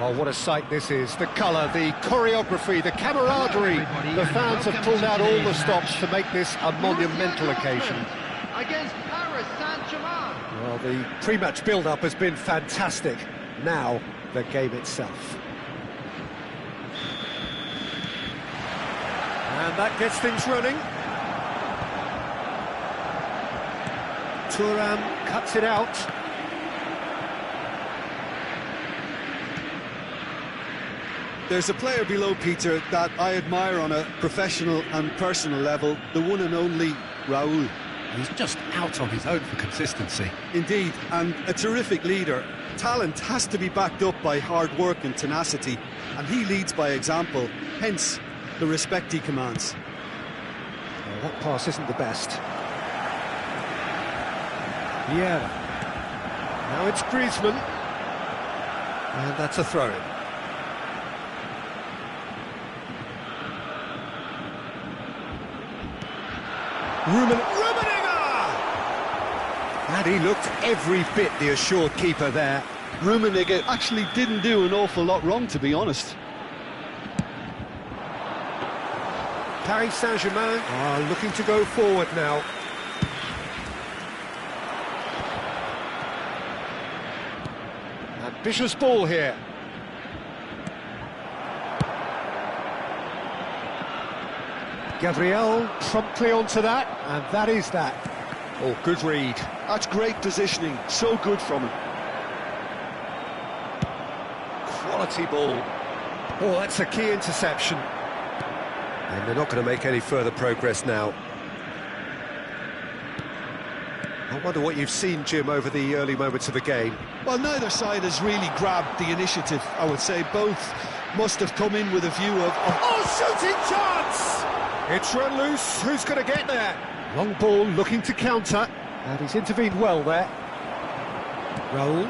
Well, what a sight this is. The colour, the choreography, the camaraderie. The fans have pulled out all the stops to make this a monumental occasion. Against Paris Saint-Germain. Well, the pre-match build-up has been fantastic. Now, the game itself. And that gets things running. Thuram cuts it out. There's a player below, Peter, that I admire on a professional and personal level, the one and only Raúl. He's just out on his own for consistency. Indeed, and a terrific leader. Talent has to be backed up by hard work and tenacity, and he leads by example, hence the respect he commands. Well, that pass isn't the best. Yeah. Now it's Griezmann. And that's a throw-in. Rummenigge! And he looked every bit the assured keeper there. Rummenigge actually didn't do an awful lot wrong, to be honest. Paris Saint-Germain are looking to go forward now. Ambitious ball here. Gabriel promptly onto that, and that is that. Oh, good read. That's great positioning, so good from him. Quality ball. Oh, that's a key interception. And they're not going to make any further progress now. I wonder what you've seen, Jim, over the early moments of the game. Well, neither side has really grabbed the initiative, I would say. Both must have come in with a view of... Oh, shooting chance! It's run loose. Who's going to get there? Long ball looking to counter. And he's intervened well there. Raúl.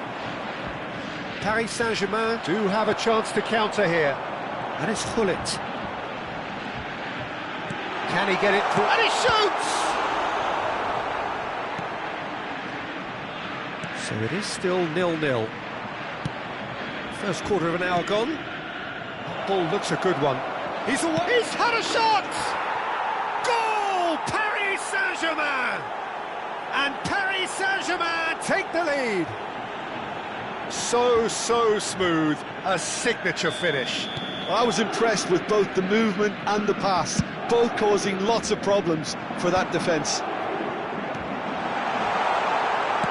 Paris Saint-Germain do have a chance to counter here. And it's Hullet. Can he get it through? And he shoots! So it is still 0-0. First quarter of an hour gone. That ball looks a good one. He's had a shot! Goal! Paris Saint-Germain! And Paris Saint-Germain take the lead. So smooth. A signature finish. I was impressed with both the movement and the pass, both causing lots of problems for that defence.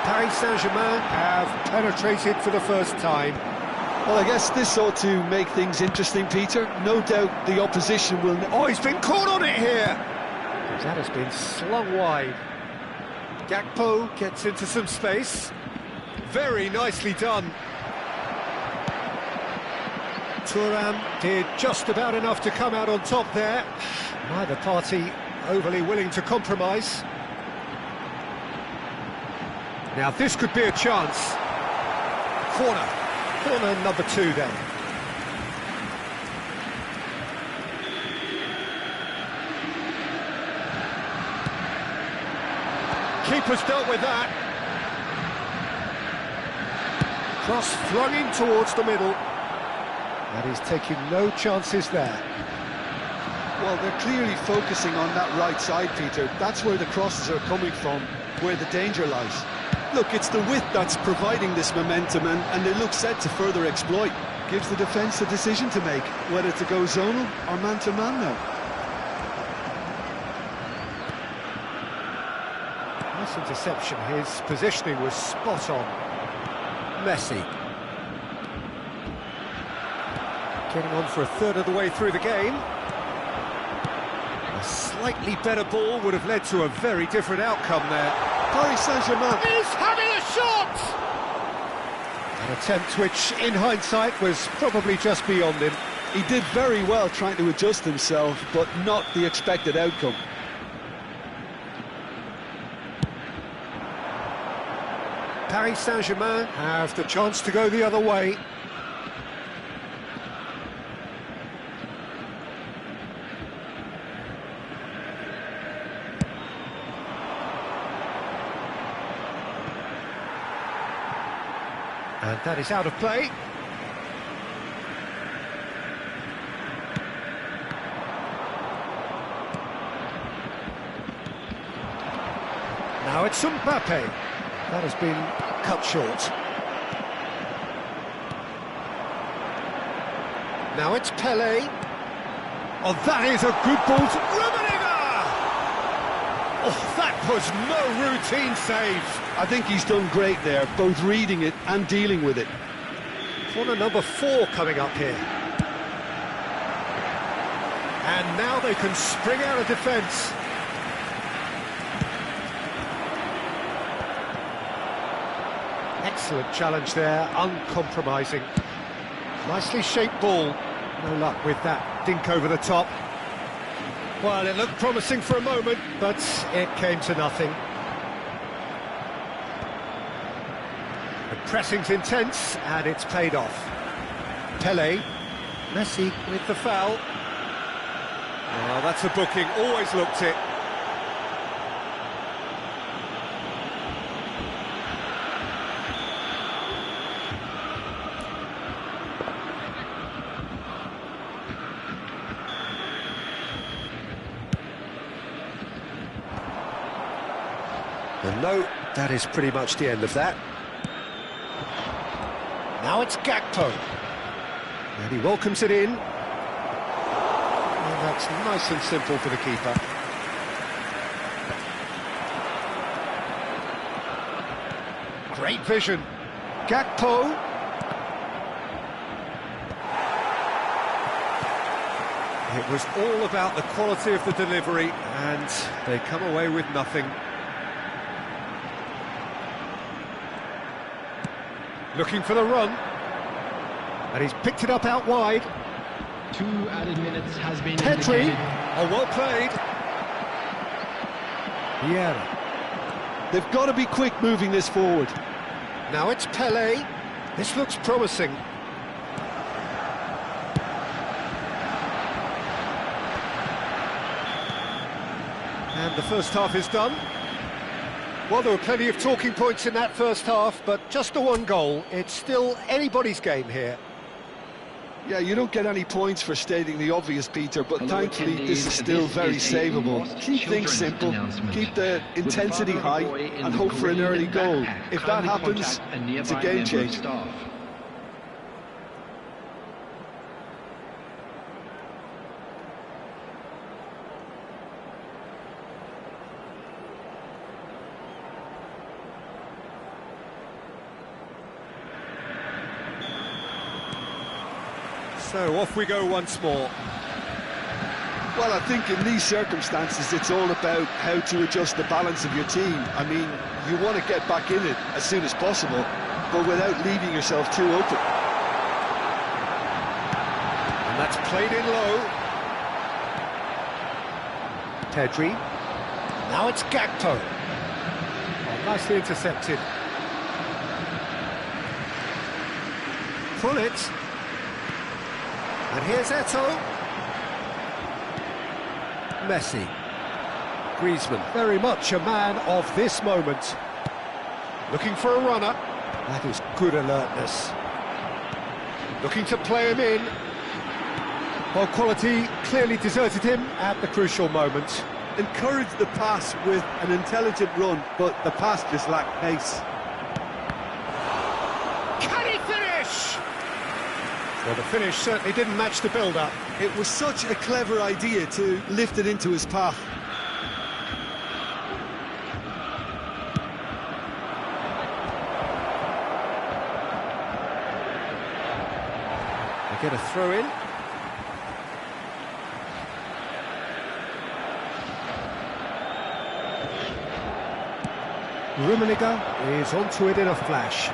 Paris Saint-Germain have penetrated for the first time. Well, I guess this ought to make things interesting, Peter. No doubt the opposition will... Oh, he's been caught on it here! That has been slung wide. Gakpo gets into some space. Very nicely done. Thuram did just about enough to come out on top there. Neither party overly willing to compromise. Now this could be a chance. Corner number 2 then. Keeper's dealt with that. Cross flung in towards the middle. And he's taking no chances there. Well, they're clearly focusing on that right side, Peter. That's where the crosses are coming from, where the danger lies. Look, it's the width that's providing this momentum, and they look set to further exploit. Gives the defence a decision to make, whether to go zonal or man-to-man now. Nice interception. His positioning was spot on. Messi. Getting on for a third of the way through the game. A slightly better ball would have led to a very different outcome there. Paris Saint-Germain is having a shot! An attempt which, in hindsight, was probably just beyond him. He did very well trying to adjust himself, but not the expected outcome. Paris Saint-Germain have the chance to go the other way. And that is out of play. Now it's Mbappe. That has been cut short. Now it's Pele. Oh, that is a good ball to Rummenigge! Oh, that was no routine save. I think he's done great there, both reading it and dealing with it. Corner number 4 coming up here. And now they can spring out of defence. Excellent challenge there, uncompromising. Nicely shaped ball. No luck with that dink over the top. Well, it looked promising for a moment, but it came to nothing. The pressing's intense, and it's paid off. Pele, Messi with the foul. Oh, that's a booking, always looked it. And no, that is pretty much the end of that. Now it's Gakpo. And he welcomes it in. And that's nice and simple for the keeper. Great vision. Gakpo. It was all about the quality of the delivery, and they come away with nothing. Looking for the run, and he's picked it up out wide. 2 added minutes has been Pedri, indicated. oh, well played. Vieira. They've got to be quick moving this forward. Now it's Pele. This looks promising. And the first half is done. Well, there were plenty of talking points in that first half, but just the one goal. It's still anybody's game here. Yeah, you don't get any points for stating the obvious, Peter, but Hello, thaintfully this is attendees. still This very is a savable. lost Keep things children's simple, announcement. keep the With the intensity father of high, a boy in and the hope for an green early goal. backpack, If that kindly happens, contact a it's a nearby game member of changer. staff. So off we go once more. Well, I think in these circumstances, it's all about how to adjust the balance of your team. I mean, you want to get back in it as soon as possible, but without leaving yourself too open. And that's played in low. Pedri. Now it's Gakpo. Oh, nicely intercepted. Pull it. And here's Eto'o. Messi. Griezmann, very much a man of this moment. Looking for a runner. That is good alertness. Looking to play him in. Well, quality clearly deserted him at the crucial moment. Encourage the pass with an intelligent run, but the pass just lacked pace. Can he finish? Well, the finish certainly didn't match the build-up. It was such a clever idea to lift it into his path. They get a throw in. Rummenigge is onto it in a flash.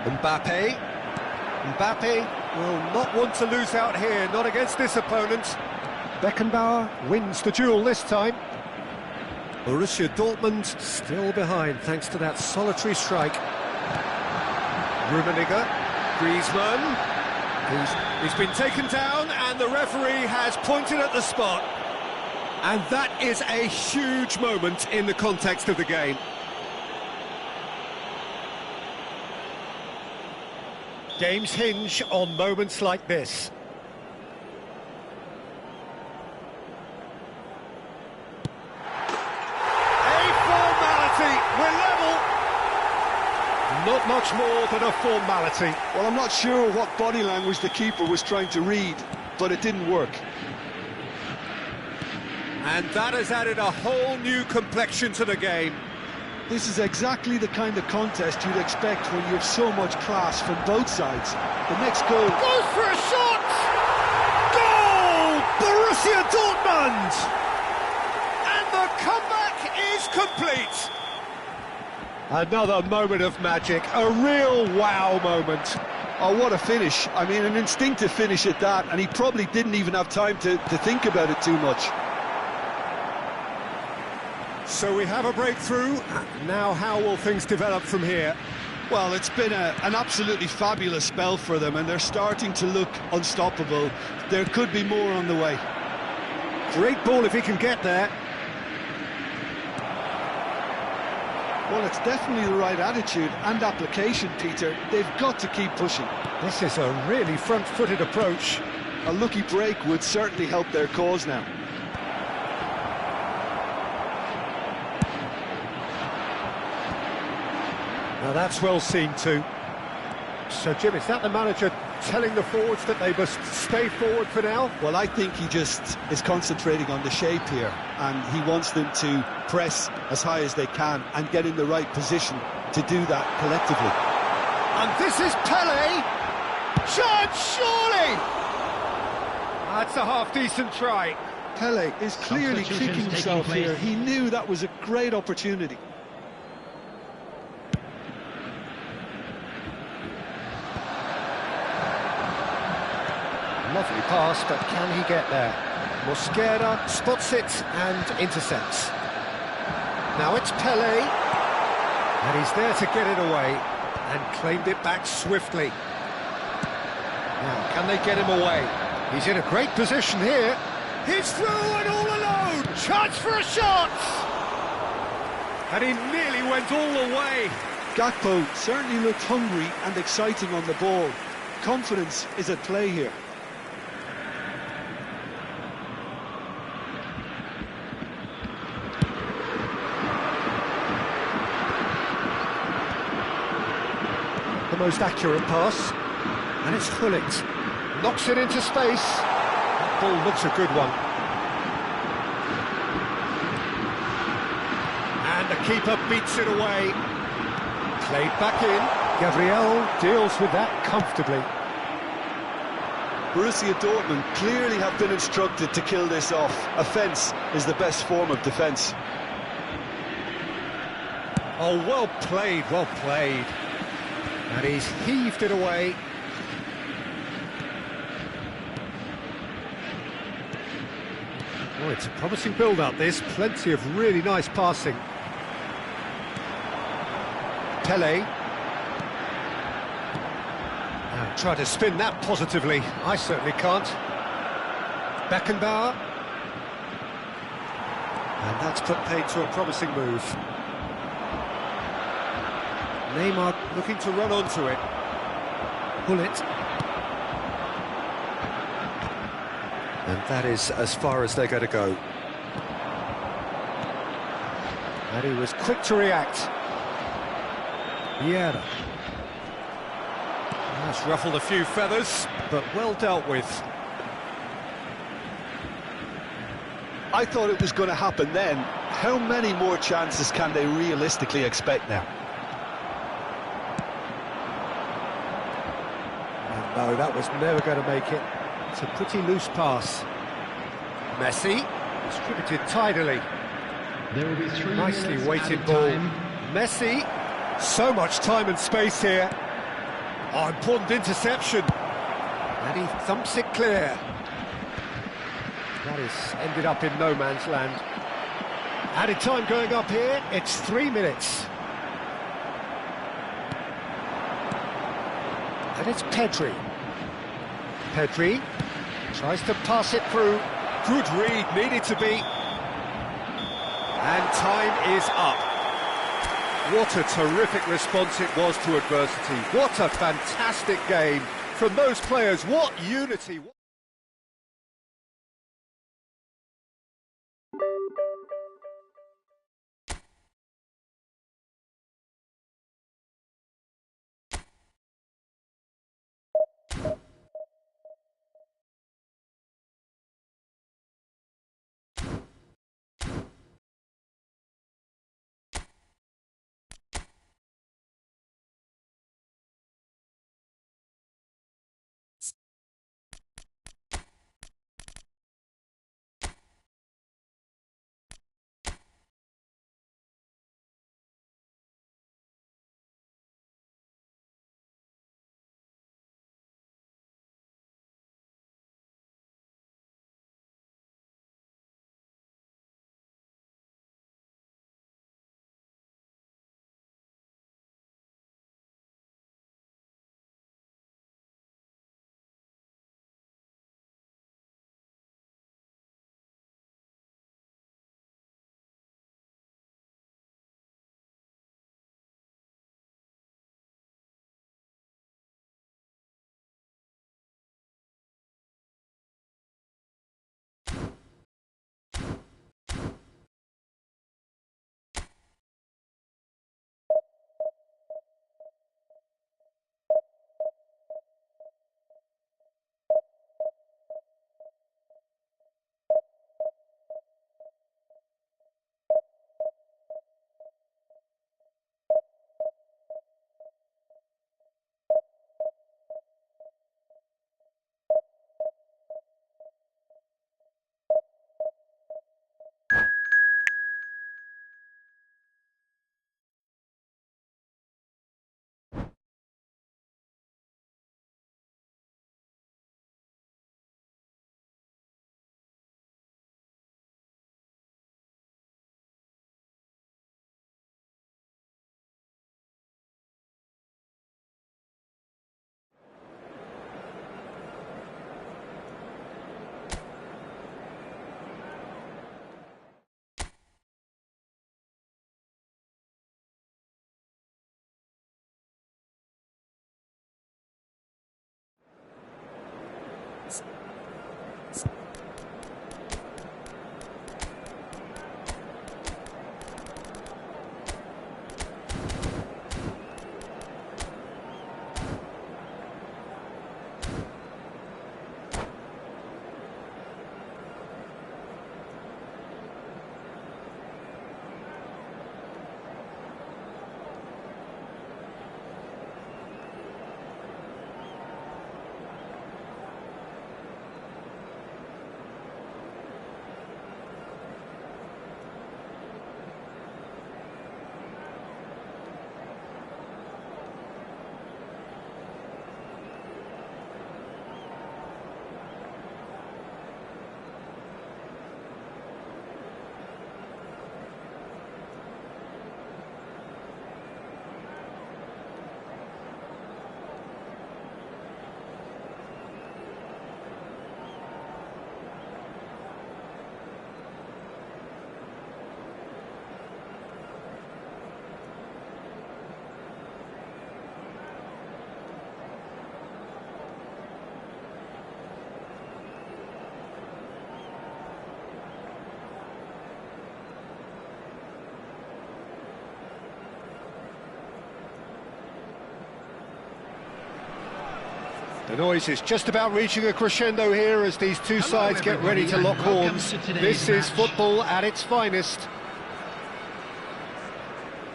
Mbappe. Mbappe will not want to lose out here, not against this opponent. Beckenbauer wins the duel this time. Borussia Dortmund still behind thanks to that solitary strike. Rummenigge, Griezmann. He's been taken down and the referee has pointed at the spot. And that is a huge moment in the context of the game. Games hinge on moments like this. Not much more than a formality. Well, I'm not sure what body language the keeper was trying to read, but it didn't work. And that has added a whole new complexion to the game. This is exactly the kind of contest you'd expect when you have so much class from both sides. The next goal... Goes for a shot! Goal! Borussia Dortmund! And the comeback is complete. Another moment of magic, a real wow moment. Oh, what a finish. I mean, an instinctive finish at that, and he probably didn't even have time to think about it too much. So we have a breakthrough. Now how will things develop from here? Well, it's been an absolutely fabulous spell for them, and they're starting to look unstoppable. There could be more on the way. Great ball if he can get there. Well, it's definitely the right attitude and application, Peter. They've got to keep pushing. This is a really front-footed approach. A lucky break would certainly help their cause now. Now that's well seen too. So Jim, is that the manager telling the forwards that they must stay forward for now? Well, I think he just is concentrating on the shape here, and he wants them to press as high as they can and get in the right position to do that collectively. And this is Pele! Chance, surely! That's a half-decent try. Pele is clearly Substitutions kicking taking himself place. here. He knew that was a great opportunity. Lovely pass, but can he get there? Mosquera spots it and intercepts. Now it's Pele, and he's there to get it away, and claimed it back swiftly. Now, can they get him away? He's in a great position here. He's through and all alone! Chance for a shot! And he nearly went all the way. Gakpo certainly looked hungry and exciting on the ball. Confidence is at play here. The most accurate pass, and it's Gullit. Knocks it into space. That ball looks a good one. And the keeper beats it away. Played back in. Gabriel deals with that comfortably. Borussia Dortmund clearly have been instructed to kill this off. Offence is the best form of defence. Oh, well played, well played. And he's heaved it away. Oh, it's a promising build-up, this. Plenty of really nice passing. Pele. Now, try to spin that positively. I certainly can't. Beckenbauer. And that's put paid to a promising move. Neymar looking to run onto it. Gullit. And that is as far as they're going to go. And he was quick to react. Vieira. That's ruffled a few feathers, but well dealt with. I thought it was going to happen then. How many more chances can they realistically expect now? No, that was never going to make it. It's a pretty loose pass. Messi, distributed tidily. There will be 3 Nicely minutes weighted added ball. time. Messi, so much time and space here. Oh, important interception. And he thumps it clear. That is ended up in no man's land. Added time going up here, it's 3 minutes. And it's Pedri. Pedri tries to pass it through. Good read, needed to be. And time is up. What a terrific response it was to adversity. What a fantastic game from those players. What unity. The noise is just about reaching a crescendo here as these two sides get ready to lock horns. This is football at its finest.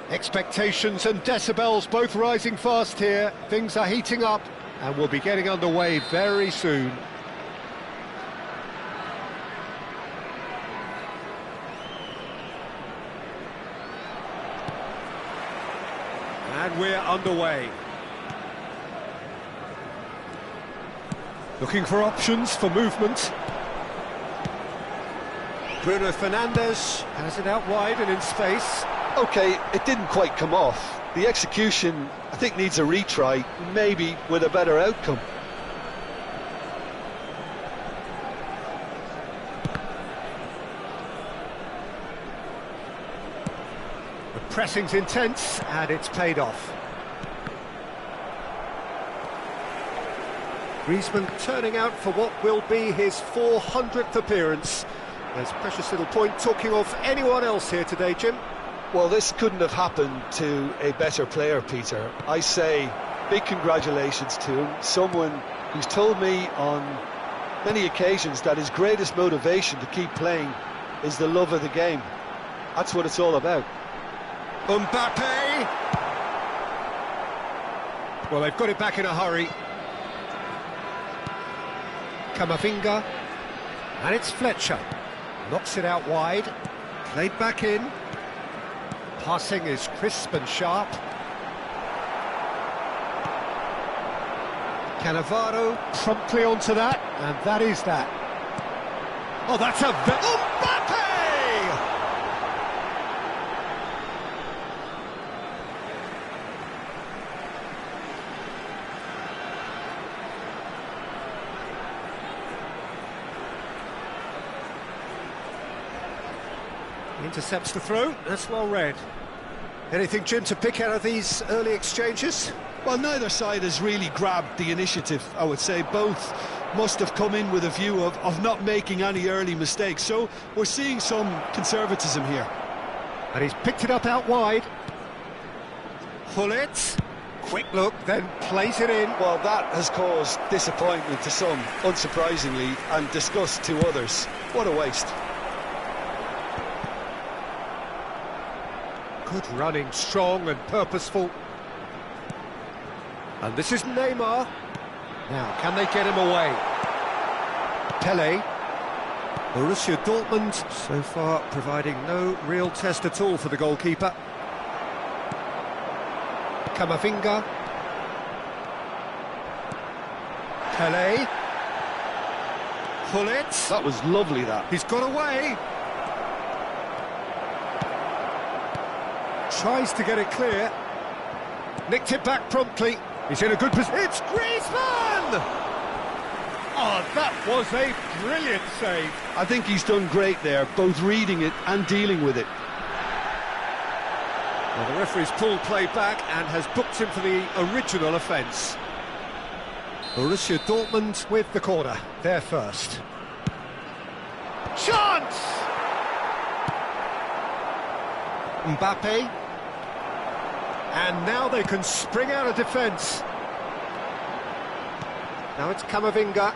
Expectations and decibels both rising fast here. Things are heating up and we'll be getting underway very soon. And we're underway. Looking for options for movement. Bruno Fernandes has it out wide and in space. OK, it didn't quite come off. The execution, I think, needs a retry, maybe with a better outcome. The pressing's intense and it's paid off. Griezmann turning out for what will be his 400th appearance. There's precious little point talking of anyone else here today, Jim. Well, this couldn't have happened to a better player, Peter. I say big congratulations to him, someone who's told me on many occasions that his greatest motivation to keep playing is the love of the game. That's what it's all about. Mbappe! Well, they've got it back in a hurry. Camavinga, and it's Fletcher. Knocks it out wide, played back in. Passing is crisp and sharp. Cannavaro promptly onto that, and that is that. Oh, that's a... Mbappe! Intercepts the throw, that's well read. Anything, Jim, to pick out of these early exchanges? Well, neither side has really grabbed the initiative, I would say. Both must have come in with a view of not making any early mistakes. So we're seeing some conservatism here. And he's picked it up out wide. Hullet, quick look, then plays it in. Well, that has caused disappointment to some, unsurprisingly, and disgust to others. What a waste. Good running, strong and purposeful. And this is Neymar. Now, can they get him away? Pele. Borussia Dortmund, so far providing no real test at all for the goalkeeper. Camavinga. Pele. Hullet. That was lovely, that. He's got away. Tries to get it clear. Nicked it back promptly. He's in a good position. It's Griezmann! Oh, that was a brilliant save. I think he's done great there, both reading it and dealing with it. Well, the referee's pulled play back and has booked him for the original offence. Borussia Dortmund with the corner. They're first. Chance! Mbappe. And now they can spring out of defence. Now it's Camavinga.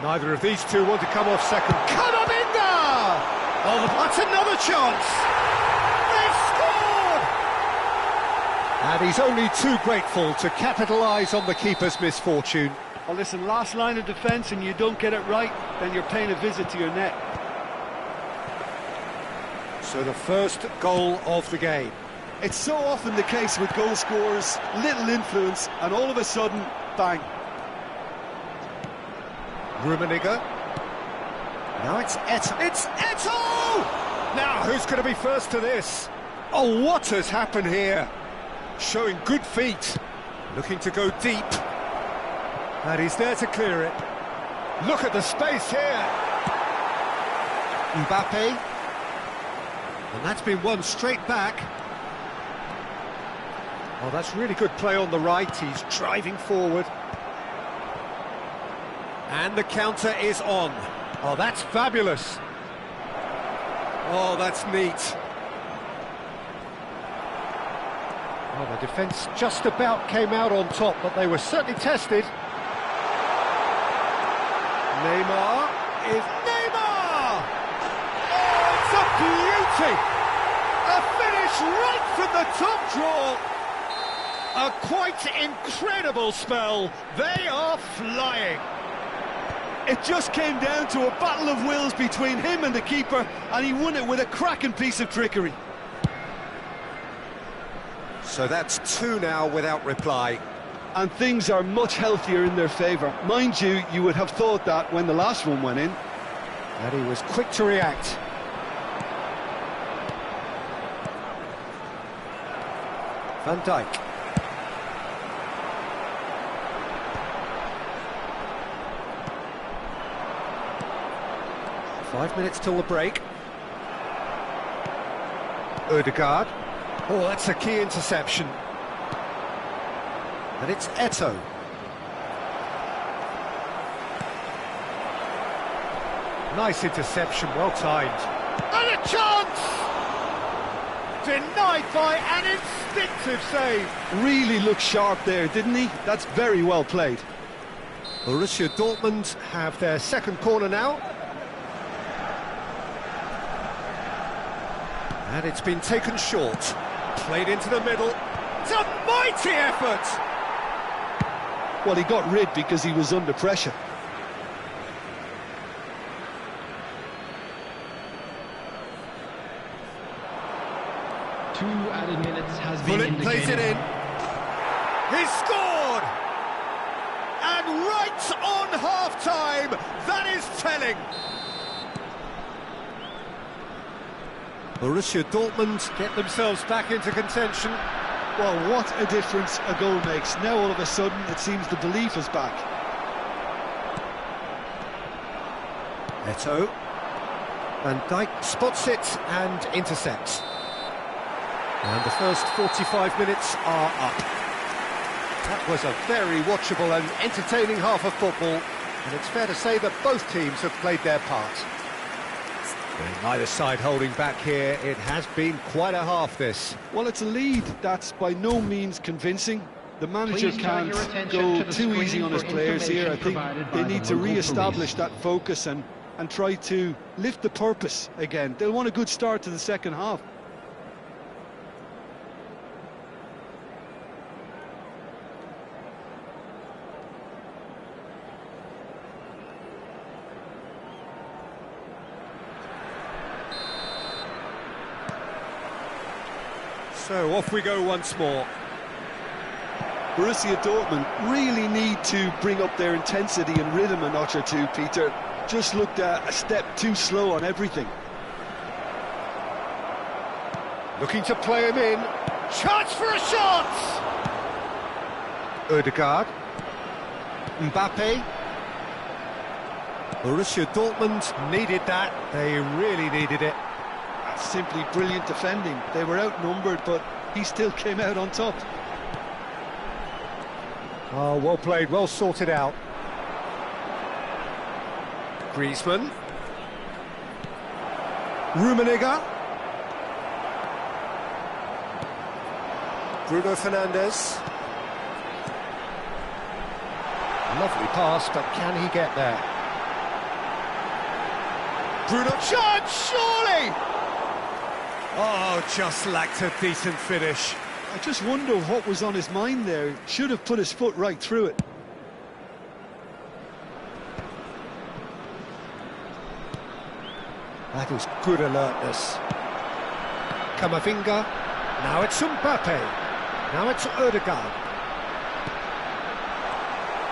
Neither of these two want to come off second. Camavinga! Oh, that's another chance! They've scored! And he's only too grateful to capitalise on the keeper's misfortune. Well, listen, last line of defence and you don't get it right, then you're paying a visit to your net. So the first goal of the game. It's so often the case with goal scorers, little influence, and all of a sudden, bang. Rummenigge. Now it's Eto'o. It's Eto'o! Now, who's going to be first to this? Oh, what has happened here? Showing good feet. Looking to go deep. And he's there to clear it. Look at the space here. Mbappe. And that's been won straight back. Oh, that's really good play on the right. He's driving forward. And the counter is on. Oh, that's fabulous. Oh, that's neat. Oh, the defence just about came out on top, but they were certainly tested. Neymar is Neymar! Oh, it's a beauty! A finish right from the top draw! A quite incredible spell. They are flying. It just came down to a battle of wills between him and the keeper, and he won it with a cracking piece of trickery. So that's two now without reply. And things are much healthier in their favour. Mind you, you would have thought that when the last one went in. And he was quick to react. Van Dijk. Five minutes till the break. Odegaard. Oh, that's a key interception. And it's Eto'o. Nice interception, well timed. And a chance! Denied by an instinctive save. Really looked sharp there, didn't he? That's very well played. Borussia Dortmund have their second corner now. And it's been taken short. Played into the middle. It's a mighty effort! Well, he got rid because he was under pressure. Two added minutes has been Bullet indicated. plays it in. He scored! And right on half-time, that is telling. Borussia Dortmund get themselves back into contention. Well, what a difference a goal makes. Now all of a sudden it seems the belief is back. Eto'o. Van Dijk spots it and intercepts. And the first 45 minutes are up. That was a very watchable and entertaining half of football, and it's fair to say that both teams have played their part. And neither side holding back here. It has been quite a half, this. Well, it's a lead that's by no means convincing. The manager Please turn can't your attention go to the too screen easy on his for players here. I information think provided they by need the to local re-establish police. that focus and try to lift the purpose again. They'll want a good start to the second half. So off we go once more. Borussia Dortmund really need to bring up their intensity and rhythm a notch or two, Peter. Just looked a step too slow on everything. Looking to play him in. Chance for a shot! Odegaard. Mbappe. Borussia Dortmund needed that. They really needed it. Simply brilliant defending. They were outnumbered, but he still came out on top. Oh, well played, well sorted out. Griezmann. Rummenigge. Bruno Fernandes. Lovely pass, but can he get there? Bruno, chance, surely! Oh, just lacked a decent finish. I just wonder what was on his mind there. Should have put his foot right through it. That is good alertness. Camavinga. Now it's Mbappe. Now it's Odegaard.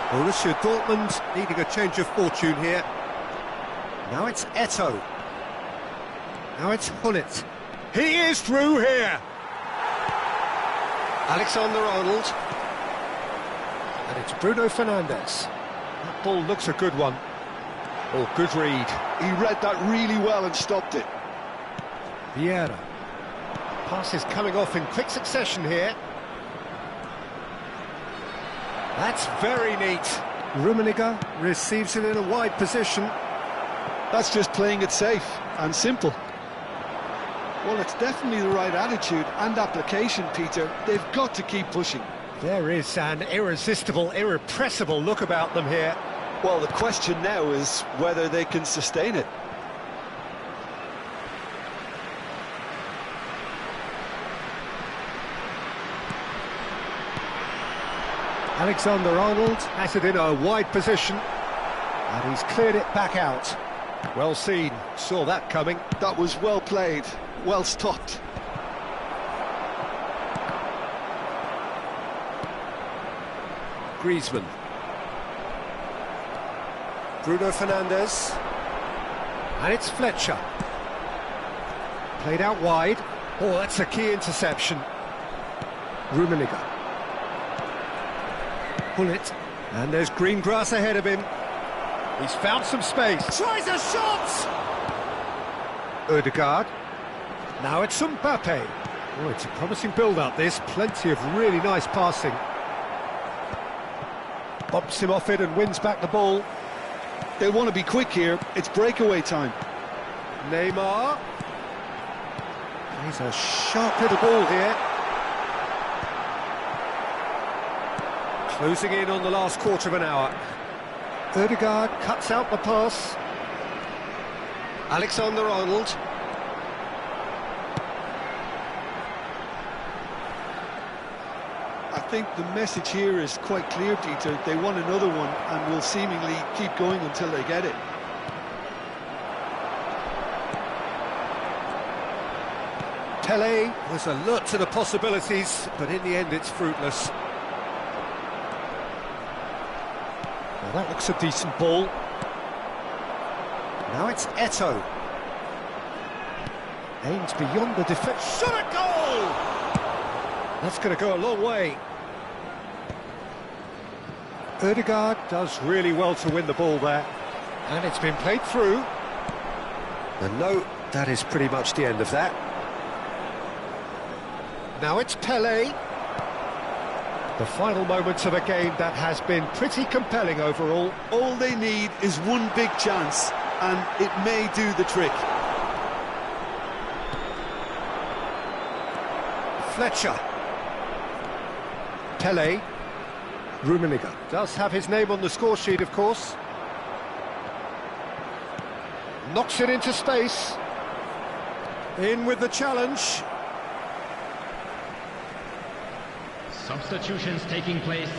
Borussia Dortmund needing a change of fortune here. Now it's Eto'o. Now it's Hullet. He is through here. Alexander-Arnold. And it's Bruno Fernandes. That ball looks a good one. Oh, good read. He read that really well and stopped it. Vieira. Passes coming off in quick succession here. That's very neat. Rummenigge receives it in a wide position. That's just playing it safe and simple. Well, it's definitely the right attitude and application, Peter. They've got to keep pushing. There is an irresistible, irrepressible look about them here. Well, the question now is whether they can sustain it. Alexander-Arnold has it in a wide position, and he's cleared it back out. Well seen, saw that coming. That was well played, well stopped. Griezmann. Bruno Fernandes. And it's Fletcher. Played out wide. Oh, that's a key interception. Rummenigge. Pull it. And there's green grass ahead of him. He's found some space. Tries a shot! Ødegaard. Now it's Mbappe. Oh, it's a promising build-up, this. Plenty of really nice passing. Bumps him off it and wins back the ball. They want to be quick here. It's breakaway time. Neymar. He's a sharp little ball here. Closing in on the last quarter of an hour. Ødegaard cuts out the pass. Alexander-Arnold. I think the message here is quite clear, Peter. They want another one and will seemingly keep going until they get it. Pele was alert to the possibilities, but in the end it's fruitless. Well, that looks a decent ball. Now it's Eto'o. Aims beyond the defence. Shot a goal! That's going to go a long way. Ødegaard does really well to win the ball there. And it's been played through. And no, that is pretty much the end of that. Now it's Pele. The final moments of a game that has been pretty compelling overall. All they need is one big chance, and it may do the trick. Fletcher. Pele. Rummenigge does have his name on the score sheet, of course. Knocks it into space. In with the challenge. Substitutions taking place.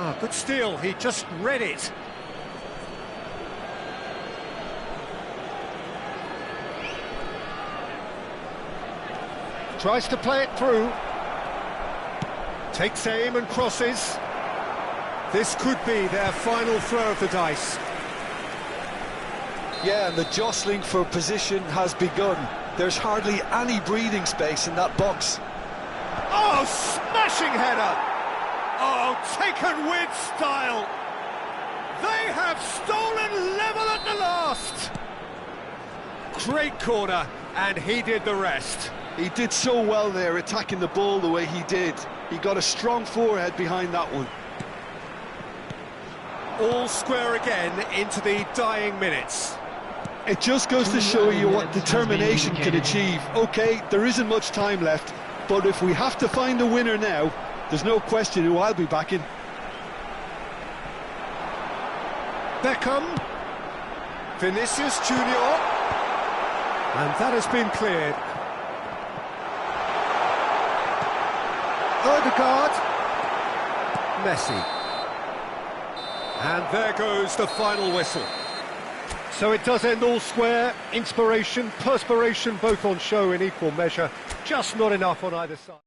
Ah, good steal, he just read it. Tries to play it through. Takes aim and crosses. This could be their final throw of the dice. Yeah, and the jostling for position has begun. There's hardly any breathing space in that box. Oh, smashing header! Oh, taken with style! They have stolen level at the last! Great corner, and he did the rest. He did so well there, attacking the ball the way he did. He got a strong forehead behind that one. All square again into the dying minutes. It just goes to show you what determination can achieve. OK, there isn't much time left, but if we have to find a winner now, there's no question who I'll be backing. Beckham. Vinicius Junior. And that has been cleared. Ødegaard. Messi. And there goes the final whistle. So it does end all square. Inspiration, perspiration, both on show in equal measure. Just not enough on either side.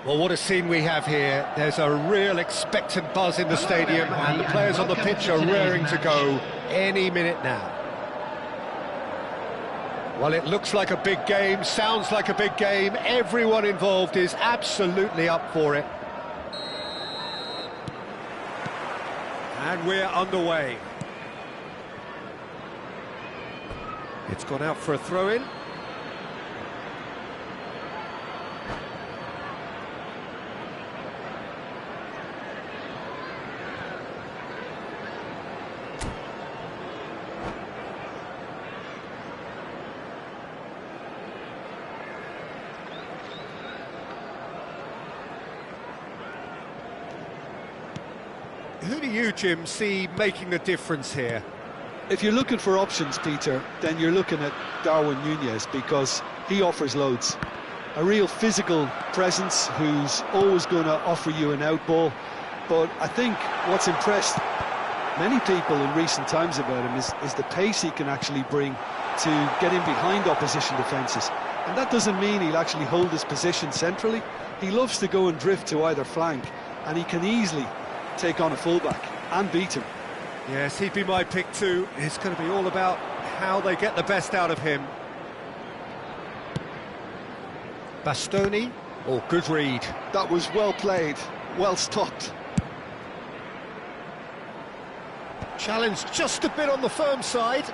Well, what a scene we have here. There's a real expectant buzz in the stadium, and the players on the pitch are raring to go any minute now. Well, it looks like a big game, sounds like a big game. Everyone involved is absolutely up for it. And we're underway. It's gone out for a throw-in. Who do you, Jim, see making the difference here? If you're looking for options, Peter, then you're looking at Darwin Núñez, because he offers loads. A real physical presence who's always going to offer you an out ball. But I think what's impressed many people in recent times about him is the pace he can actually bring to get in behind opposition defences. And that doesn't mean he'll actually hold his position centrally. He loves to go and drift to either flank, and he can easily take on a fullback and beat him. Yes, he'd be my pick too. It's going to be all about how they get the best out of him. Bastoni. Oh, good read. That was well played, well stopped. Challenge just a bit on the firm side.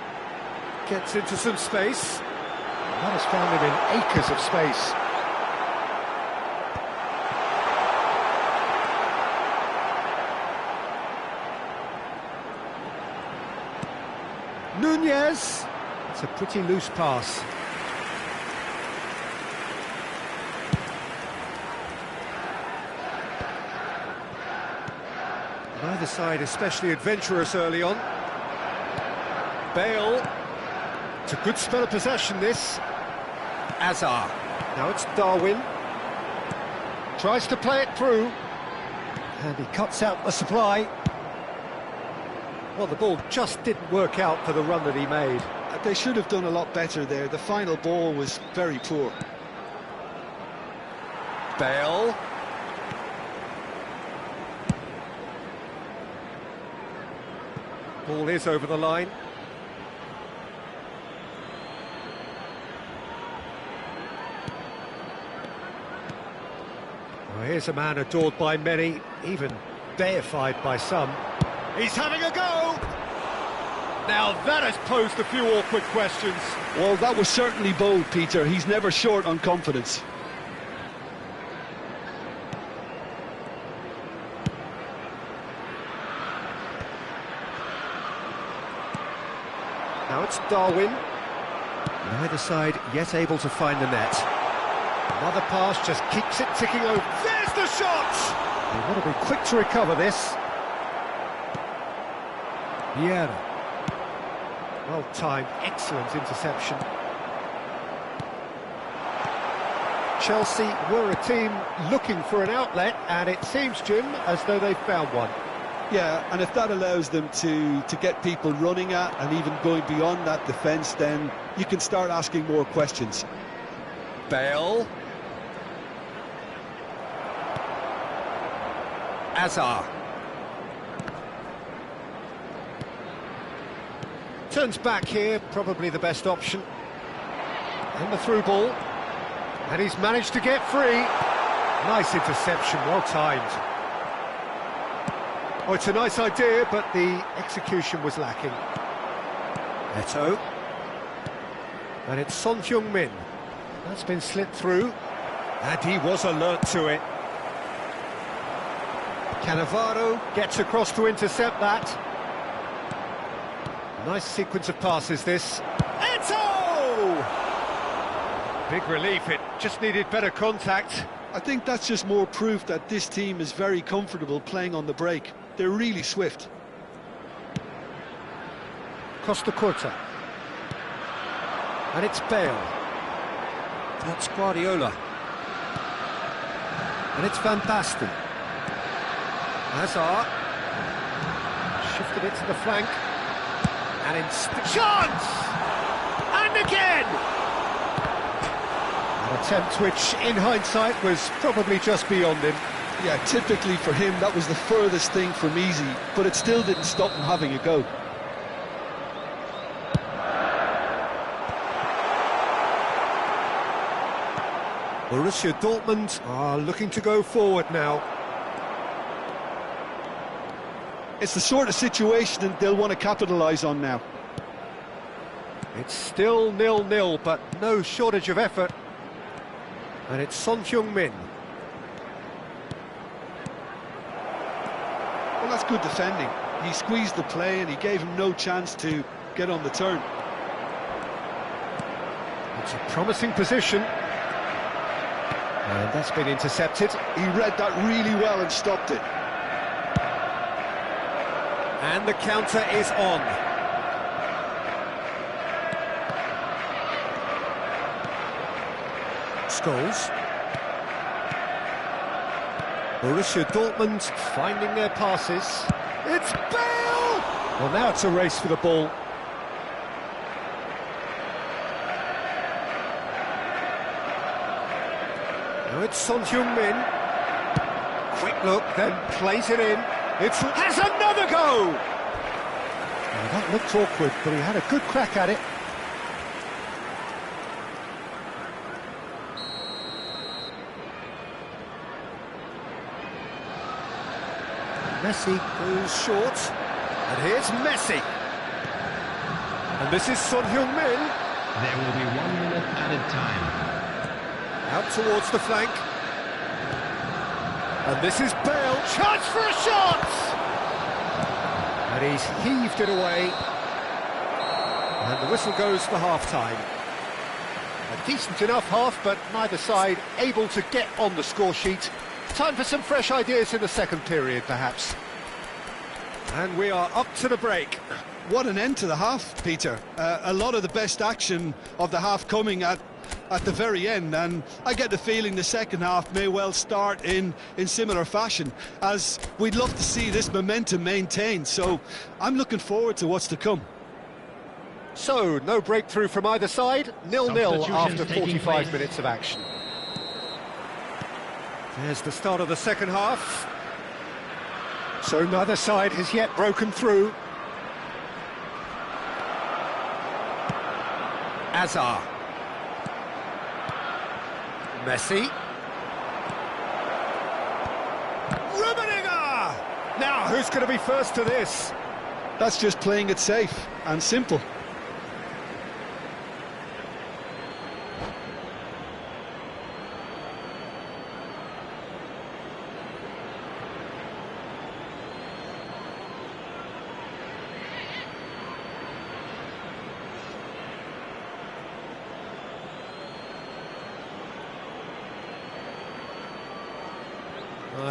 Gets into some space. And that has found him in acres of space. Nunez. It's a pretty loose pass. Neither side especially adventurous early on. Bale. It's a good spell of possession, this. Azar. Now it's Darwin. Tries to play it through. And he cuts out the supply. Well, the ball just didn't work out for the run that he made. They should have done a lot better there. The final ball was very poor. Bale. Ball is over the line. Well, here's a man adored by many, even deified by some. He's having a go! Now that has posed a few awkward questions. Well, that was certainly bold, Peter. He's never short on confidence. Now it's Darwin. Neither side yet able to find the net. Another pass just keeps it ticking over. There's the shot! They want to be quick to recover this. Vieira. Well timed, excellent interception. Chelsea were a team looking for an outlet, and it seems, Jim, as though they've found one. Yeah, and if that allows them to get people running at and even going beyond that defence, then you can start asking more questions. Bale. Azar. Turns back here, probably the best option. And the through ball. And he's managed to get free. Nice interception, well timed. Oh, it's a nice idea, but the execution was lacking. Eto. And it's Son Heung-min. That's been slipped through. And he was alert to it. Cannavaro gets across to intercept that. Nice sequence of passes, this. Eto! Big relief, it just needed better contact. I think that's just more proof that this team is very comfortable playing on the break. They're really swift. Costa Curta. And it's Bale. That's Guardiola. And it's Van Basten. Hazard. Shifted it to the flank. And chance! And again! An attempt which, in hindsight, was probably just beyond him. Yeah, typically for him, that was the furthest thing from easy, but it still didn't stop him having a go. Borussia Dortmund are looking to go forward now. It's the sort of situation that they'll want to capitalise on now. It's still 0-0, but no shortage of effort. And it's Son Heung-min. Well, that's good defending. He squeezed the play and he gave him no chance to get on the turn. It's a promising position. And that's been intercepted. He read that really well and stopped it. And the counter is on. Scholes. Borussia Dortmund finding their passes. It's Bale! Well, now it's a race for the ball. Now it's Son Heung-min. Quick look, then plays it in. Has another go! Well, that looked awkward, but he had a good crack at it. Messi goes short. And here's Messi. And this is Son Heung-min. There will be 1 minute added time. Out towards the flank. And this is Bale. Chance for a shot! And he's heaved it away. And the whistle goes for half-time. A decent enough half, but neither side able to get on the score sheet. Time for some fresh ideas in the second period, perhaps. And we are up to the break. What an end to the half, Peter. A lot of the best action of the half coming at the very end, and I get the feeling the second half may well start in similar fashion, as we'd love to see this momentum maintained, so I'm looking forward to what's to come. So, no breakthrough from either side, 0-0 after taking 45 place. minutes of action. There's the start of the second half. So neither side has yet broken through. Azar. Messi. Rummenigge! Now, who's going to be first to this? That's just playing it safe and simple.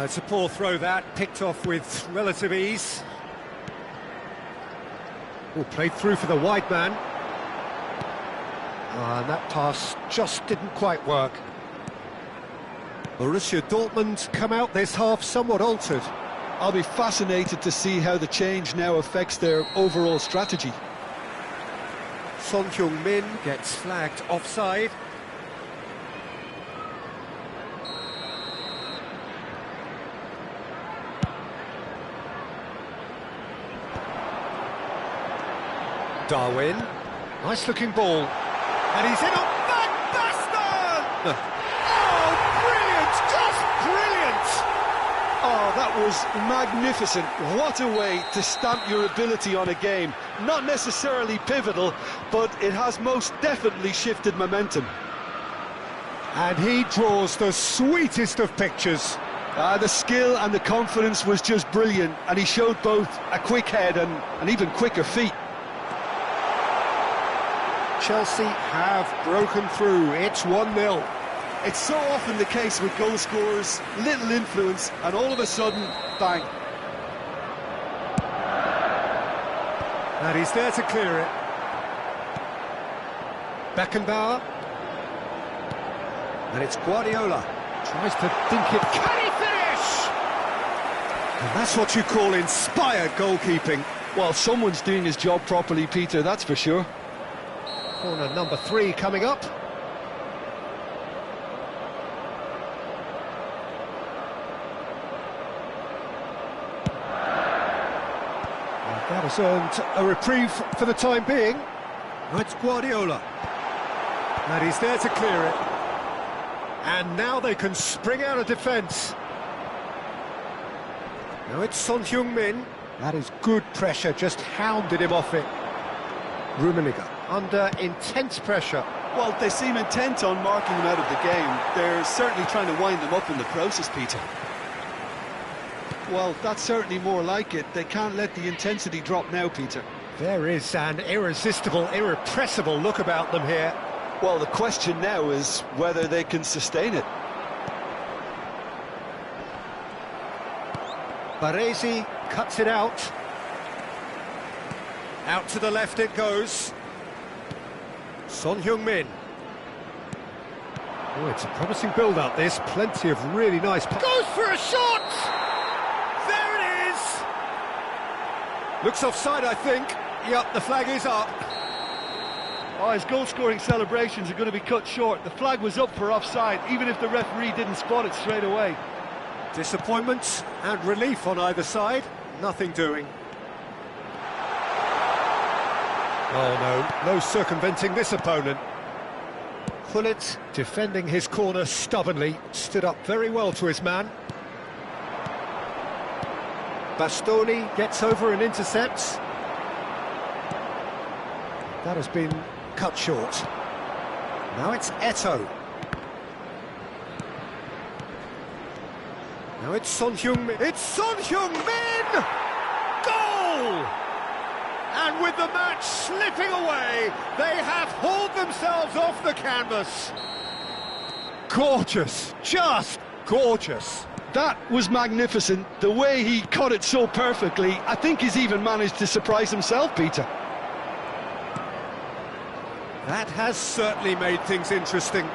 It's a poor throw that, picked off with relative ease. Oh, played through for the wide man. And that pass just didn't quite work. Borussia Dortmund come out this half somewhat altered. I'll be fascinated to see how the change now affects their overall strategy. Son Heung-min gets flagged offside. Darwin, nice looking ball, and he's in on Van Basten! Oh, brilliant, just brilliant! Oh, that was magnificent. What a way to stamp your ability on a game. Not necessarily pivotal, but it has most definitely shifted momentum. And he draws the sweetest of pictures. The skill and the confidence was just brilliant, and he showed both a quick head and even quicker feet. Chelsea have broken through. It's 1-0. It's so often the case with goal scorers, little influence, and all of a sudden, bang. And he's there to clear it. Beckenbauer. And it's Guardiola. Tries to dink it. Can he finish? And that's what you call inspired goalkeeping. Well, someone's doing his job properly, Peter, that's for sure. Corner number 3 coming up. And that has earned a reprieve for the time being. It's Guardiola. And he's there to clear it. And now they can spring out of defence. Now it's Son Heung-min. That is good pressure, just hounded him off it. Rummenigge under intense pressure. Well, they seem intent on marking him out of the game. They're certainly trying to wind them up in the process, Peter. Well, that's certainly more like it. They can't let the intensity drop now, Peter. There is an irresistible, irrepressible look about them here. Well, the question now is whether they can sustain it. Baresi cuts it out. Out to the left it goes. Son Heung-min. Oh, it's a promising build-up, this. Plenty of really nice... Goes for a shot! There it is! Looks offside, I think. Yep, the flag is up. Oh, his goal-scoring celebrations are going to be cut short. The flag was up for offside, even if the referee didn't spot it straight away. Disappointment and relief on either side. Nothing doing. Oh no, no circumventing this opponent. Pullet, defending his corner stubbornly, stood up very well to his man. Bastoni gets over and intercepts. That has been cut short. Now it's Eto'o. Now it's Son Heung-min. It's Son Heung-min! Goal! And with the match slipping away, they have hauled themselves off the canvas. Gorgeous, just gorgeous. That was magnificent. The way he cut it so perfectly, I think he's even managed to surprise himself, Peter. That has certainly made things interesting.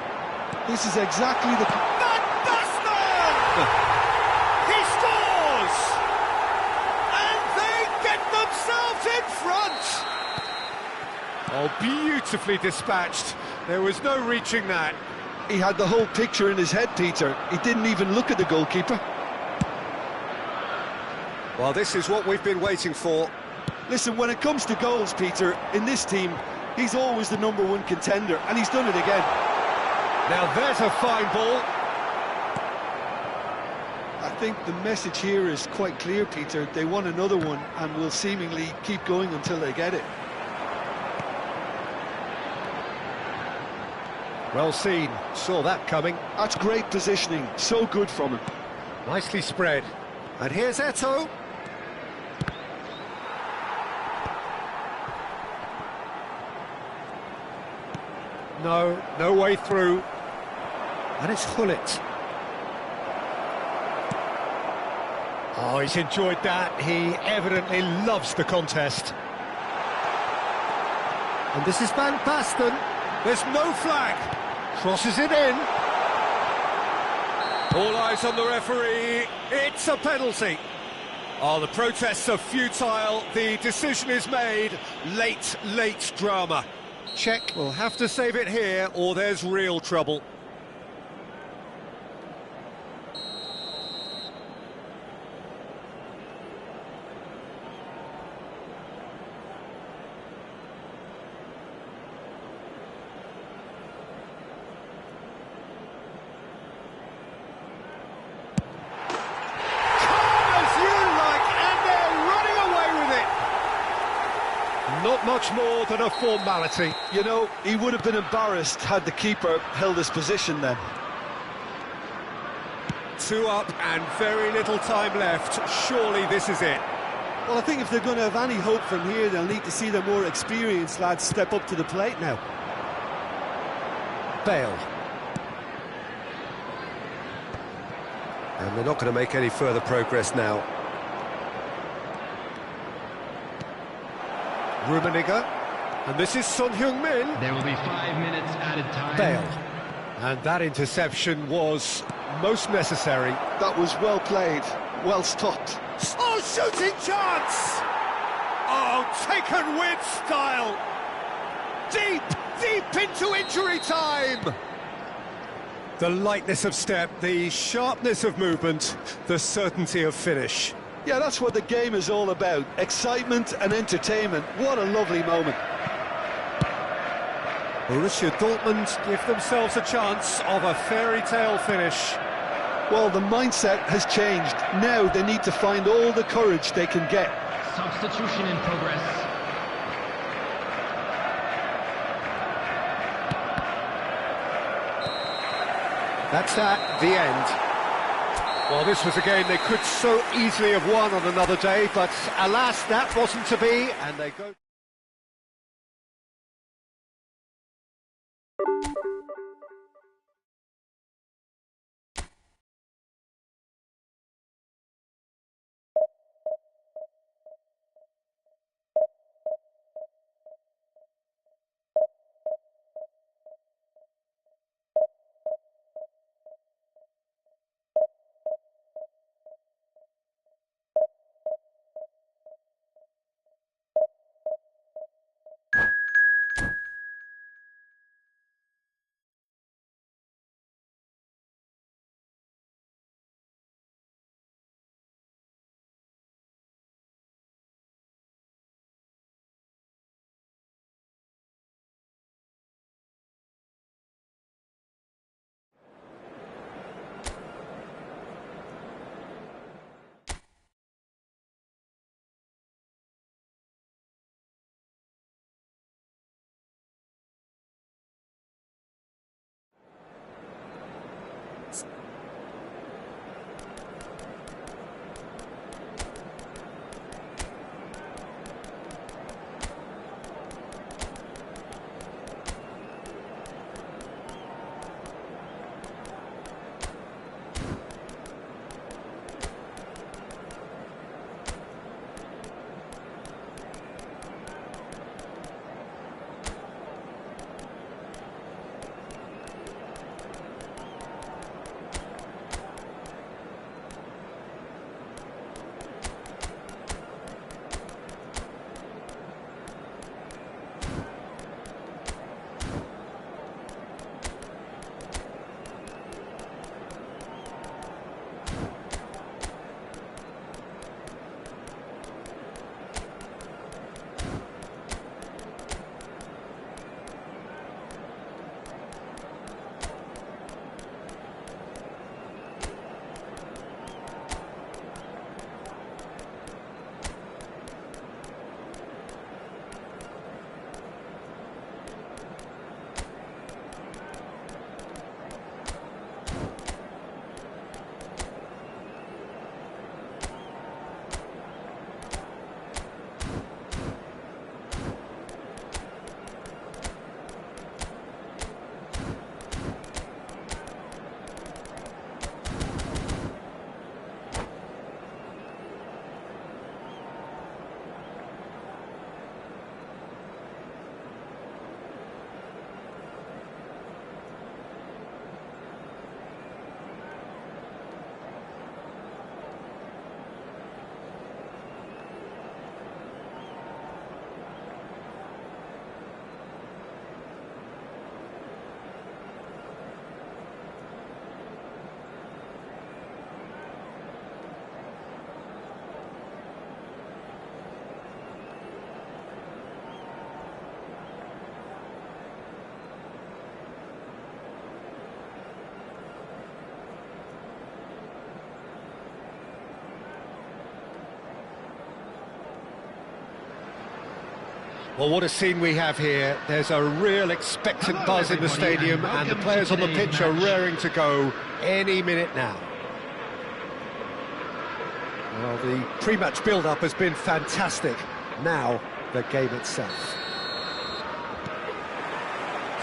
This is exactly the... Van Basten! He scores! And they get themselves in front! Oh, beautifully dispatched. There was no reaching that. He had the whole picture in his head, Peter. He didn't even look at the goalkeeper. Well, this is what we've been waiting for. Listen, when it comes to goals, Peter, in this team, he's always the #1 contender, and he's done it again. Now there's a fine ball. I think the message here is quite clear, Peter. They want another one and will seemingly keep going until they get it. Well seen, saw that coming. That's great positioning, so good from him. Nicely spread. And here's Eto'o. No way through. And it's Hullet. Oh, he's enjoyed that. He evidently loves the contest. And this is Van Basten. There's no flag. Crosses it in. All eyes on the referee. It's a penalty. Oh, the protests are futile. The decision is made. Late drama. Check. We'll have to save it here, or there's real trouble. Not much more than a formality. You know, he would have been embarrassed had the keeper held his position then. 2 up and very little time left. Surely this is it. Well, I think if they're going to have any hope from here, they'll need to see the more experienced lads step up to the plate now. Bale. And they're not going to make any further progress now. Rummenigge, and this is Son Heung-min. There will be 5 minutes added time. Bale, and that interception was most necessary. That was well played, well stopped. Oh, shooting chance! Oh, taken with style. Deep into injury time. The lightness of step, the sharpness of movement, the certainty of finish. Yeah, that's what the game is all about. Excitement and entertainment. What a lovely moment. Borussia Dortmund give themselves a chance of a fairy tale finish. Well, the mindset has changed. Now they need to find all the courage they can get. Substitution in progress. That's at the end. Well, this was a game they could so easily have won on another day, but alas, that wasn't to be, and they go... Well, what a scene we have here. There's a real expectant buzz in the stadium, and the players on the pitch are raring to go any minute now. Well, the pre-match build-up has been fantastic. Now, the game itself.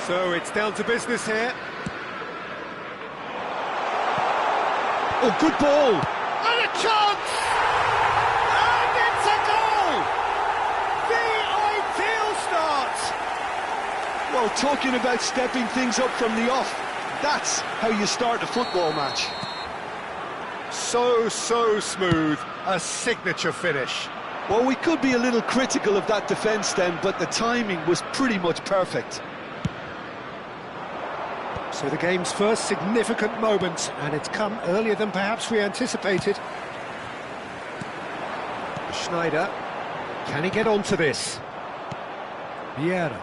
So it's down to business here. Oh, good ball! And a chance! And it's a goal! The ideal start! Well, talking about stepping things up from the off, that's how you start a football match. So smooth, a signature finish. Well, we could be a little critical of that defence then, but the timing was pretty much perfect. So the game's first significant moment, and it's come earlier than perhaps we anticipated. Schneider, can he get onto this? Vieira.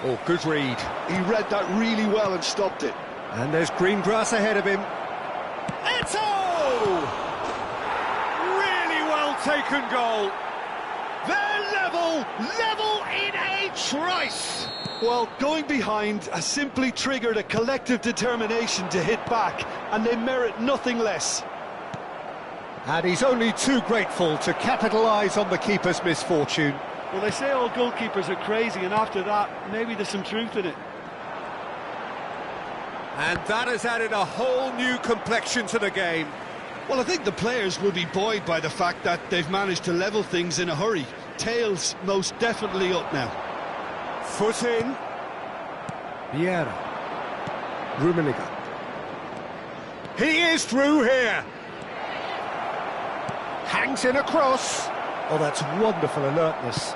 Oh, good read. He read that really well and stopped it. And there's green grass ahead of him. Eto'o! Really well taken goal. They're level in a trice. Well, going behind has simply triggered a collective determination to hit back, and they merit nothing less. And he's only too grateful to capitalise on the keeper's misfortune. Well, they say all goalkeepers are crazy, and after that, maybe there's some truth in it. And that has added a whole new complexion to the game. Well, I think the players will be buoyed by the fact that they've managed to level things in a hurry. Tails most definitely up now. Foot in. Vieira. Rummenigge. He is through here. Hangs in a cross. Oh, that's wonderful alertness.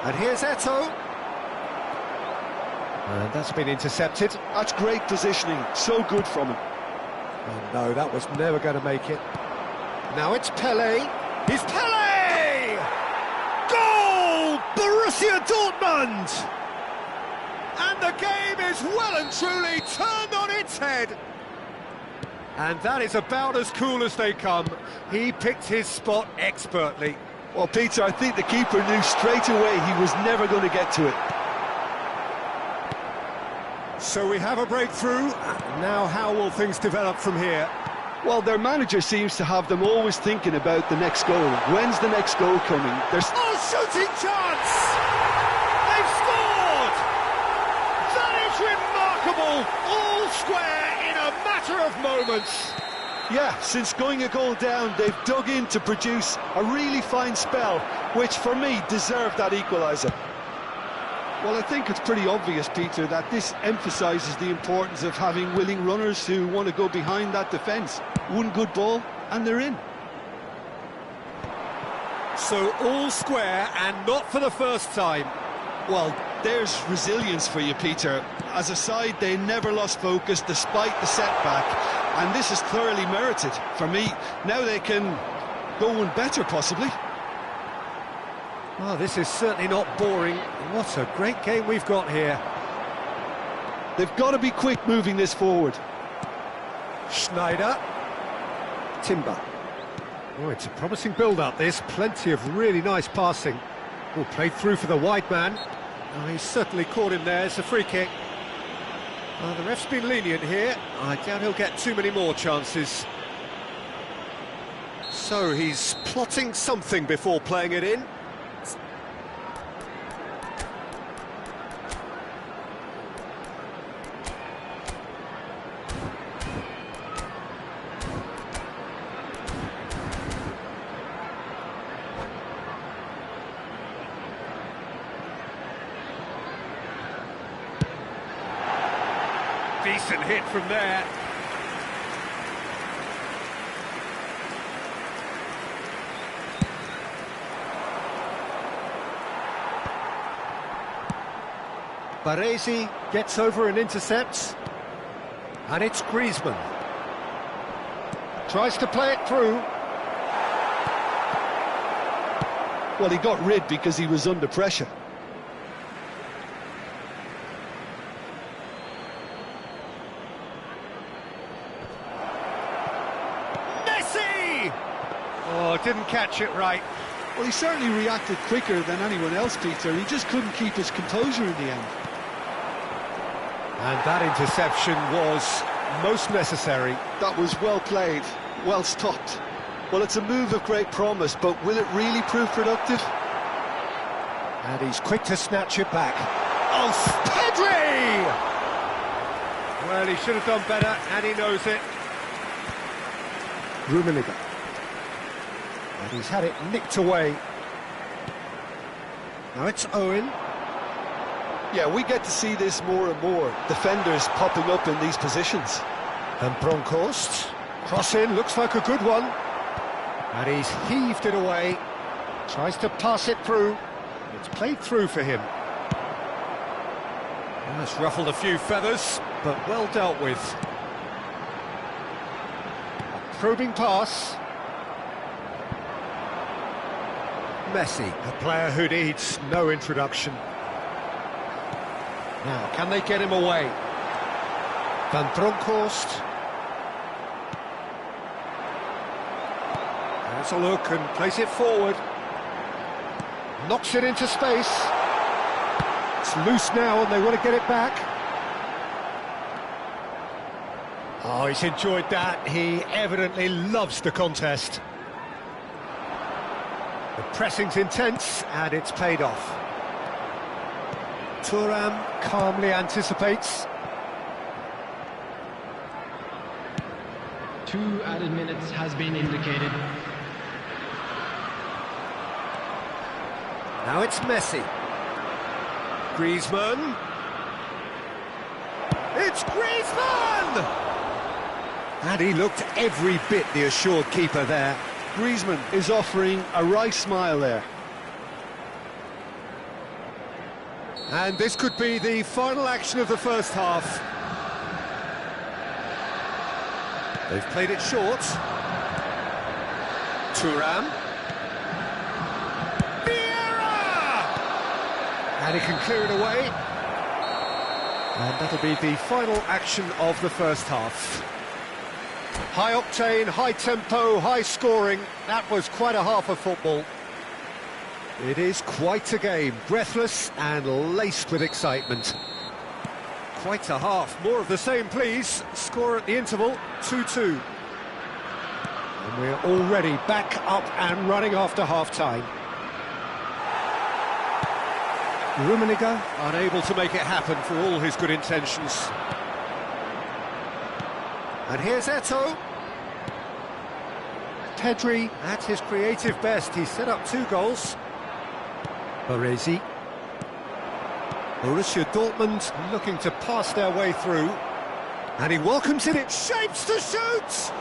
And here's Eto'o. And that's been intercepted. That's great positioning, so good from him. Oh no, that was never going to make it. Now it's Pele. He's Pele! Goal! Borussia Dortmund! And the game is well and truly turned on its head. And that is about as cool as they come. He picked his spot expertly. Well, Peter, I think the keeper knew straight away he was never going to get to it. So we have a breakthrough. Now how will things develop from here? Well, their manager seems to have them always thinking about the next goal. When's the next goal coming? There's shooting chance! They've scored! That is remarkable! All square in a matter of moments. Yeah, since going a goal down, they've dug in to produce a really fine spell, which for me deserved that equaliser. Well, I think it's pretty obvious, Peter, that this emphasises the importance of having willing runners who want to go behind that defence. One good ball, and they're in. So all square, and not for the first time. Well, there's resilience for you, Peter. As a side, they never lost focus despite the setback, and this is thoroughly merited. For me, now they can go one better, possibly. Oh, this is certainly not boring. What a great game we've got here. They've got to be quick moving this forward. Schneider. Timber. Oh, it's a promising build-up, this. Plenty of really nice passing. Oh, played through for the wide man. Oh, he's certainly caught him there. It's a free kick. Oh, the ref's been lenient here. I doubt he'll get too many more chances. So he's plotting something before playing it in. Decent hit from there. Baresi gets over and intercepts. And it's Griezmann. Tries to play it through. Well, he got rid because he was under pressure. didn't catch it right. Well, he certainly reacted quicker than anyone else, Peter. He just couldn't keep his composure in the end. And that interception was most necessary. That was well played, well stopped. Well, it's a move of great promise, but will it really prove productive? And he's quick to snatch it back. Oh, Pedri! Well, he should have done better, and he knows it. Rummenigge. And he's had it nicked away. Now it's Owen. Yeah, we get to see this more and more. Defenders popping up in these positions. And Bronkhorst. Cross in, looks like a good one. And he's heaved it away. Tries to pass it through. It's played through for him. Well, it's ruffled a few feathers, but well dealt with. A probing pass. Messi, a player who needs no introduction. Now, can they get him away? Van Bronckhorst. Has a look and plays it forward. Knocks it into space. It's loose now and they want to get it back. Oh, he's enjoyed that. He evidently loves the contest. The pressing's intense and it's paid off. Thuram calmly anticipates. 2 added minutes has been indicated. Now it's Messi. Griezmann. It's Griezmann! And he looked every bit the assured keeper there. Griezmann is offering a wry smile there. And this could be the final action of the first half. They've played it short. Thuram. And he can clear it away. And that'll be the final action of the first half. High octane, high tempo, high scoring. That was quite a half of football. It is quite a game, breathless and laced with excitement. Quite a half, more of the same please. Score at the interval, 2-2. And we're already back up and running after half-time. Rummenigge unable to make it happen for all his good intentions. And here's Eto'o. Pedri at his creative best. He set up 2 goals. Baresi. Borussia Dortmund looking to pass their way through. And he welcomes it, it shapes to shoot!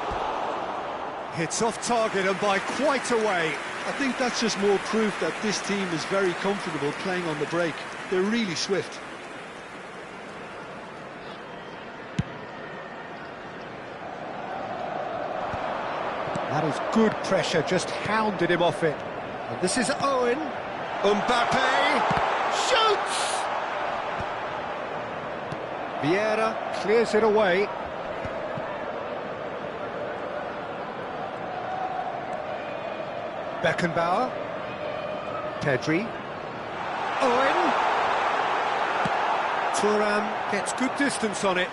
It's off target and by quite a way. I think that's just more proof that this team is very comfortable playing on the break. They're really swift. That is good pressure, just hounded him off it. And this is Owen. Mbappe shoots! Vieira clears it away. Beckenbauer. Pedri. Owen. Thuram gets good distance on it.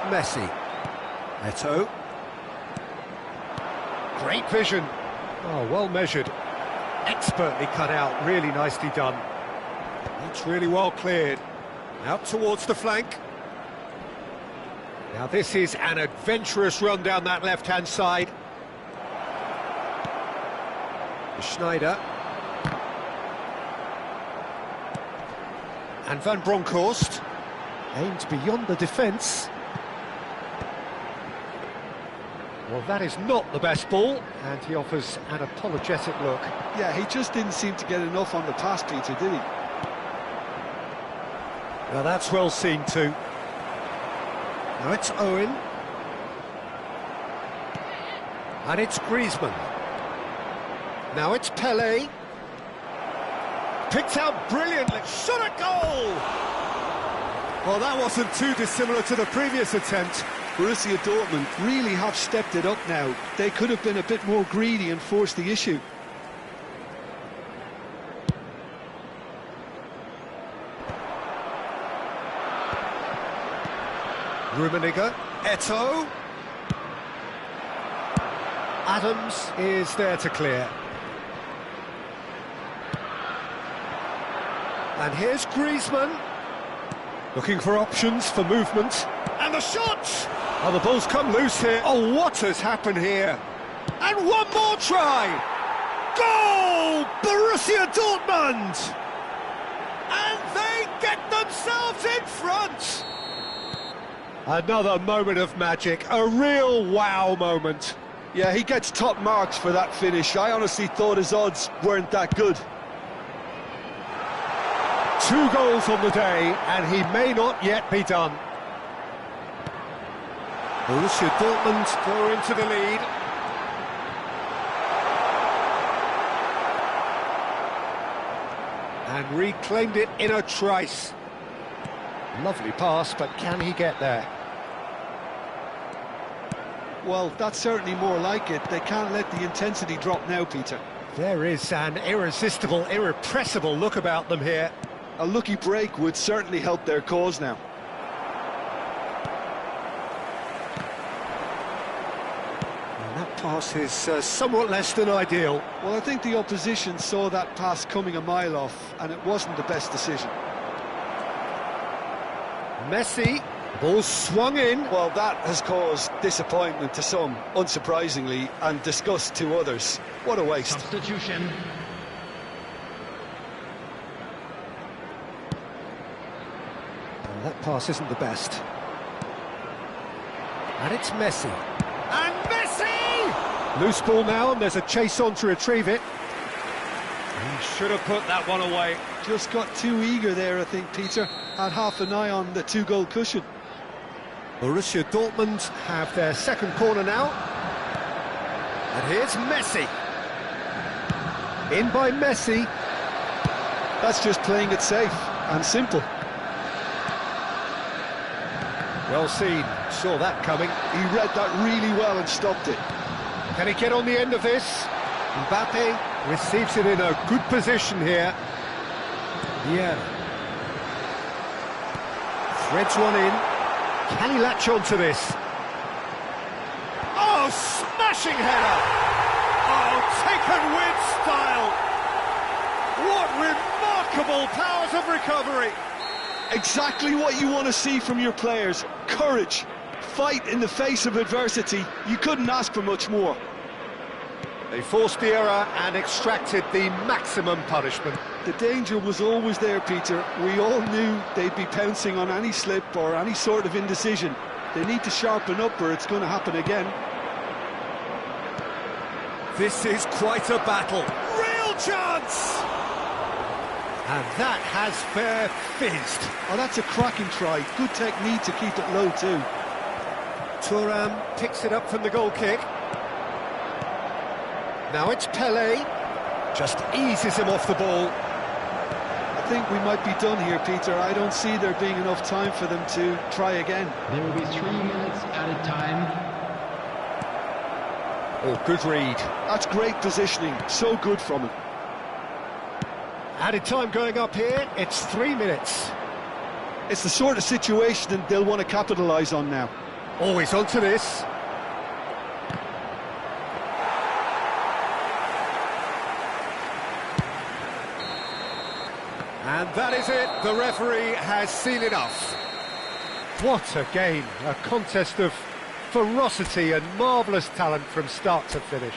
Messi. Eto'o. Great vision. Oh, well measured. Expertly cut out, really nicely done. That's really well cleared. Out towards the flank. Now this is an adventurous run down that left-hand side. Schneider. And Van Bronckhorst. Aimed beyond the defence. Well, that is not the best ball, and he offers an apologetic look. Yeah, he just didn't seem to get enough on the pass, Peter, did he? Well, that's well seen too. Now it's Owen. And it's Griezmann. Now it's Pelé. picked out brilliantly, shot a goal! Well, that wasn't too dissimilar to the previous attempt. Borussia Dortmund really have stepped it up now. They could have been a bit more greedy and forced the issue. Rummenigge, Eto'o. Adams is there to clear. And here's Griezmann. Looking for options for movement. And the shot! Oh, the ball's come loose here. Oh, what has happened here? And one more try! Goal! Borussia Dortmund! And they get themselves in front! Another moment of magic, a real wow moment. Yeah, he gets top marks for that finish. I honestly thought his odds weren't that good. 2 goals on the day, and he may not yet be done. Borussia Dortmund go into the lead. And reclaimed it in a trice. Lovely pass, but can he get there? Well, that's certainly more like it. They can't let the intensity drop now, Peter. There is an irresistible, irrepressible look about them here. A lucky break would certainly help their cause now. And that pass is somewhat less than ideal. Well, I think the opposition saw that pass coming a mile off, and it wasn't the best decision. Messi, ball swung in. Well, that has caused disappointment to some, unsurprisingly, and disgust to others. What a waste. Substitution. Oh, that pass isn't the best. And it's Messi. And Messi! Loose ball now, and there's a chase on to retrieve it. He should have put that one away. Just got too eager there, I think, Peter. Had half an eye on the 2-goal cushion. Borussia Dortmund have their second corner now. And here's Messi. In by Messi. That's just playing it safe and simple. Well seen, saw that coming. He read that really well and stopped it. Can he get on the end of this? Mbappe receives it in a good position here. Yeah. Threads one in. Can he latch on to this? Oh, smashing header! Oh, taken with style! What remarkable powers of recovery! Exactly what you want to see from your players. Courage, fight in the face of adversity. You couldn't ask for much more. They forced the error and extracted the maximum punishment. The danger was always there, Peter. We all knew they'd be pouncing on any slip or any sort of indecision. They need to sharpen up or it's going to happen again. This is quite a battle. Real chance! And that has fair fizzed. Oh, that's a cracking try. Good technique to keep it low too. Thuram picks it up from the goal kick. Now it's Pelé. Just eases him off the ball. I think we might be done here, Peter. I don't see there being enough time for them to try again. There will be 3 minutes added time. Oh, good read. That's great positioning. So good from him. Added time going up here. It's 3 minutes. It's the sort of situation that they'll want to capitalise on now. Always onto this. And that is it. The referee has seen enough. What a game. A contest of ferocity and marvellous talent from start to finish.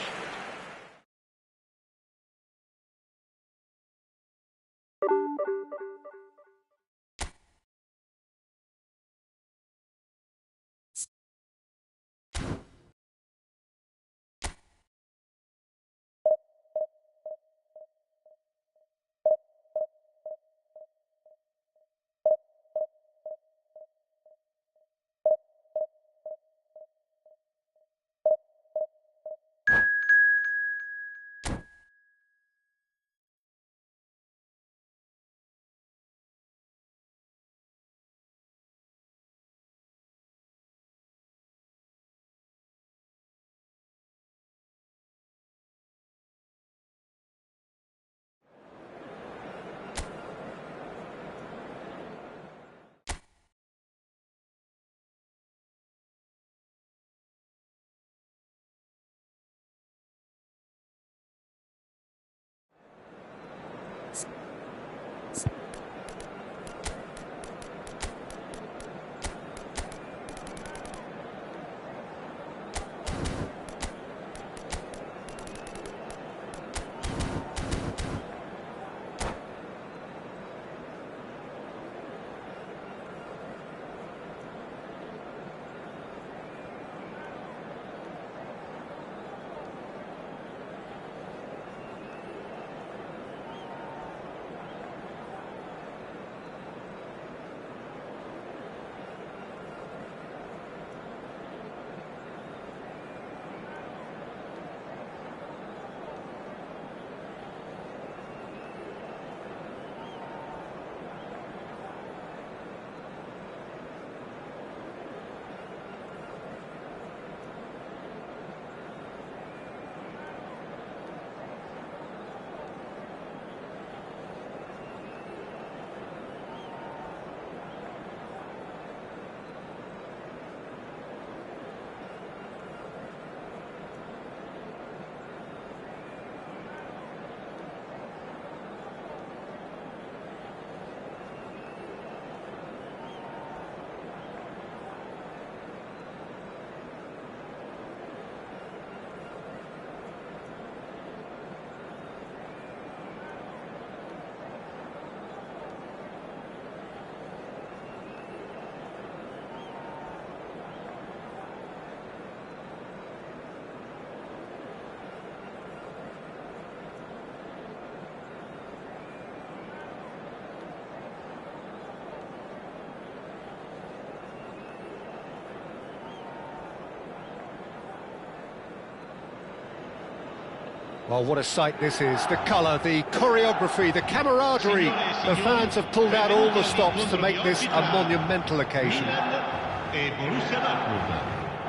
Well, what a sight this is. The colour, the choreography, the camaraderie. The fans have pulled out all the stops to make this a monumental occasion.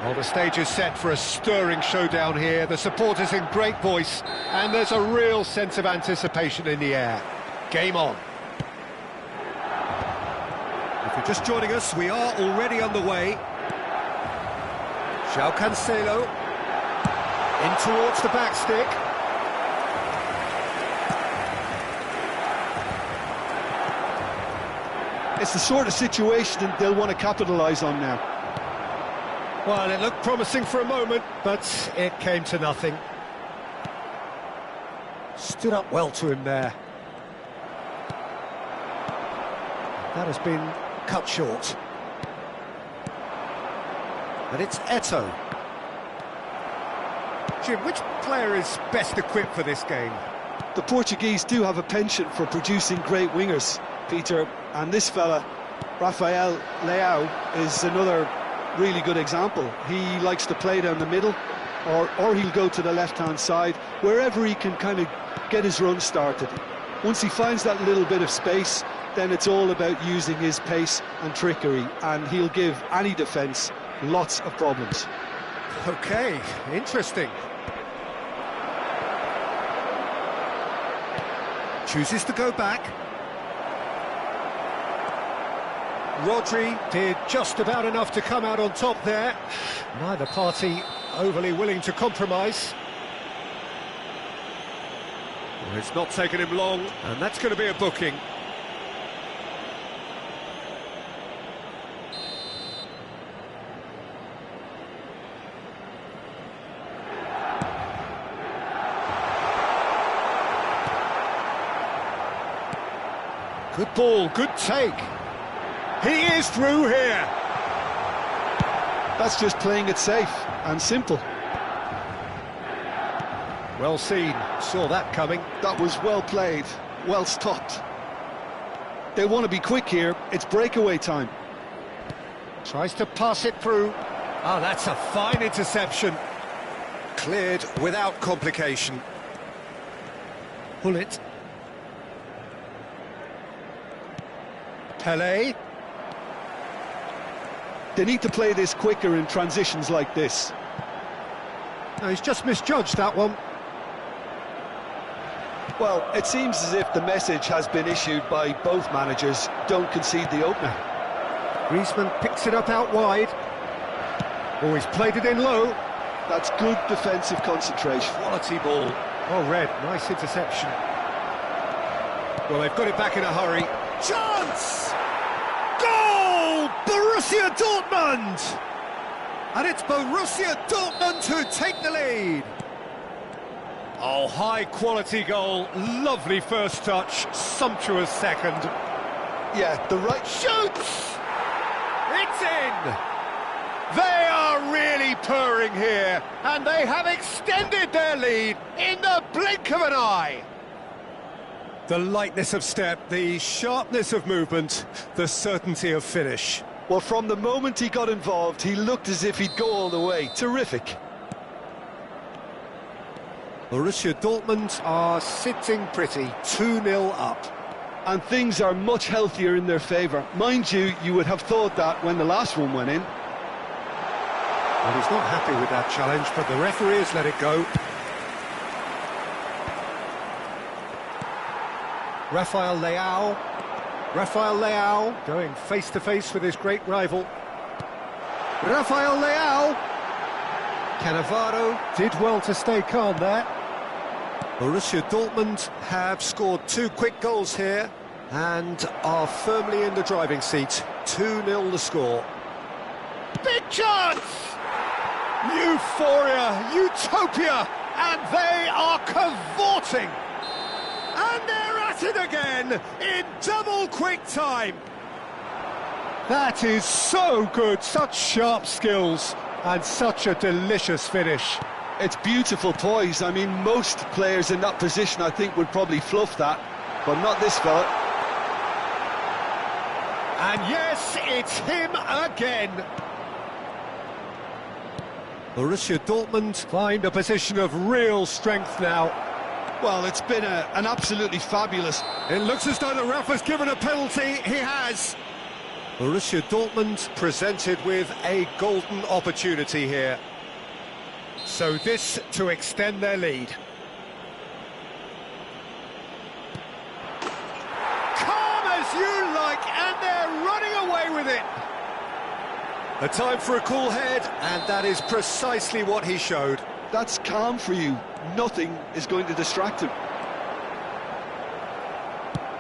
Well, the stage is set for a stirring showdown here. The supporters in great voice, and there's a real sense of anticipation in the air. Game on. If you're just joining us, we are already underway. João Cancelo in towards the back stick. It's the sort of situation that they'll want to capitalise on now. Well, it looked promising for a moment, but it came to nothing. Stood up well to him there. That has been cut short. And it's Eto'o. Jim, which player is best equipped for this game? The Portuguese do have a penchant for producing great wingers, Peter, and this fella, Rafael Leao, is another really good example. He likes to play down the middle, or he'll go to the left-hand side, wherever he can kind of get his run started. Once he finds that little bit of space, then it's all about using his pace and trickery, and he'll give any defence lots of problems. Okay, interesting. Chooses to go back. Rodri did just about enough to come out on top there. Neither party overly willing to compromise. Well, it's not taken him long, and that's going to be a booking. Good ball, good take. He is through here. That's just playing it safe and simple. Well seen, saw that coming. That was well played, well stopped. They want to be quick here, it's breakaway time. Tries to pass it through. Oh, that's a fine interception. Cleared without complication. Pull it. Pelé. They need to play this quicker in transitions like this. No, he's just misjudged that one. Well, it seems as if the message has been issued by both managers: don't concede the opener. Griezmann picks it up out wide. Oh, he's played it in low. That's good defensive concentration. Quality ball. Oh, Red, nice interception. Well, they've got it back in a hurry. Chance! Goal! Borussia Dortmund! And it's Borussia Dortmund who take the lead. Oh, high-quality goal. Lovely first touch. Sumptuous second. Yeah, the right... Shoots! It's in! They are really purring here, and they have extended their lead in the blink of an eye. The lightness of step, the sharpness of movement, the certainty of finish. Well, from the moment he got involved, he looked as if he'd go all the way. Terrific. Borussia Dortmund are sitting pretty, 2-0 up. And things are much healthier in their favour. Mind you, you would have thought that when the last one went in. Well, he's not happy with that challenge, but the referee has let it go. Rafael Leao going face-to-face with his great rival. Rafael Leao. Cannavaro did well to stay calm there. Borussia Dortmund have scored 2 quick goals here and are firmly in the driving seat. 2-0 the score. Big chance! Euphoria, utopia, and they are cavorting. And they're at it again in double quick time. That is so good, such sharp skills and such a delicious finish. It's beautiful poise. I mean, most players in that position, I think, would probably fluff that, but not this fella. And yes, it's him again. Borussia Dortmund find a position of real strength now. Well, it's been an absolutely fabulous... It looks as though the ref has given a penalty. He has. Borussia Dortmund presented with a golden opportunity here. So this to extend their lead. Calm as you like, and they're running away with it. A time for a cool head, and that is precisely what he showed. That's calm for you. Nothing is going to distract him.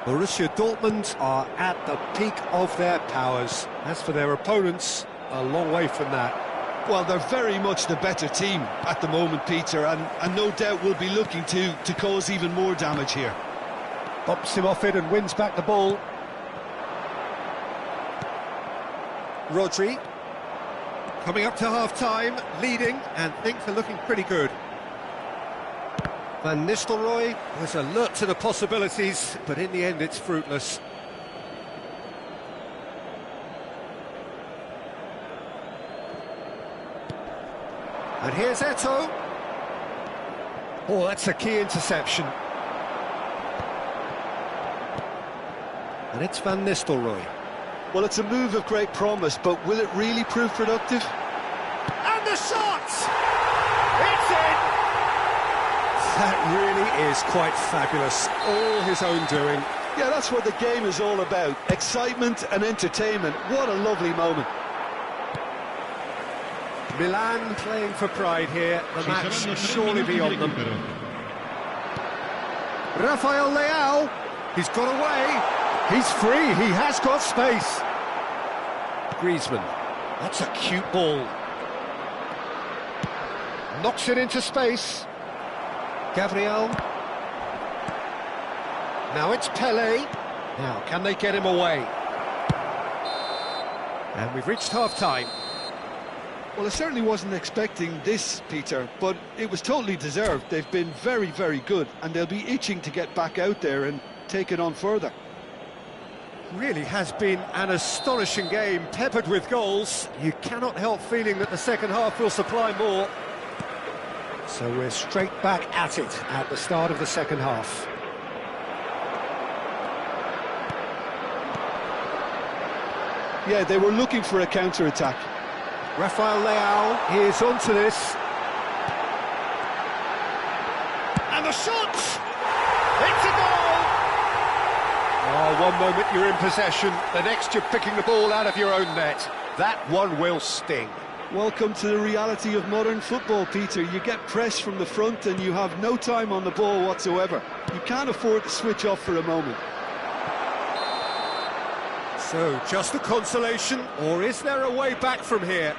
Borussia Dortmund are at the peak of their powers. As for their opponents, a long way from that. Well, they're very much the better team at the moment, Peter, and no doubt will be looking to cause even more damage here. Bumps him off it and wins back the ball. Rodri. Coming up to half-time, leading, and things are looking pretty good. Van Nistelrooy was alert to the possibilities, but in the end it's fruitless. And here's Eto'o. Oh, that's a key interception. And it's Van Nistelrooy. Well, it's a move of great promise, but will it really prove productive? And the shot! It's in! That really is quite fabulous. All his own doing. Yeah, that's what the game is all about. Excitement and entertainment. What a lovely moment. Milan playing for pride here. The match surely beyond them. Rafael Leao. He's got away. He's free. He has got space. Griezmann. That's a cute ball. Knocks it into space. Gabriel. Now it's Pele. Now, can they get him away? And we've reached half-time. Well, I certainly wasn't expecting this, Peter, but it was totally deserved. They've been very, very good, and they'll be itching to get back out there and take it on further. Really has been an astonishing game, peppered with goals. You cannot help feeling that the second half will supply more. So we're straight back at it at the start of the second half. Yeah, they were looking for a counter-attack. Rafael Leao is onto this. And the shot! It's a goal! Oh, one moment you're in possession, the next you're picking the ball out of your own net. That one will sting. Welcome to the reality of modern football, Peter. You get pressed from the front and you have no time on the ball whatsoever. You can't afford to switch off for a moment. So, just a consolation, or is there a way back from here?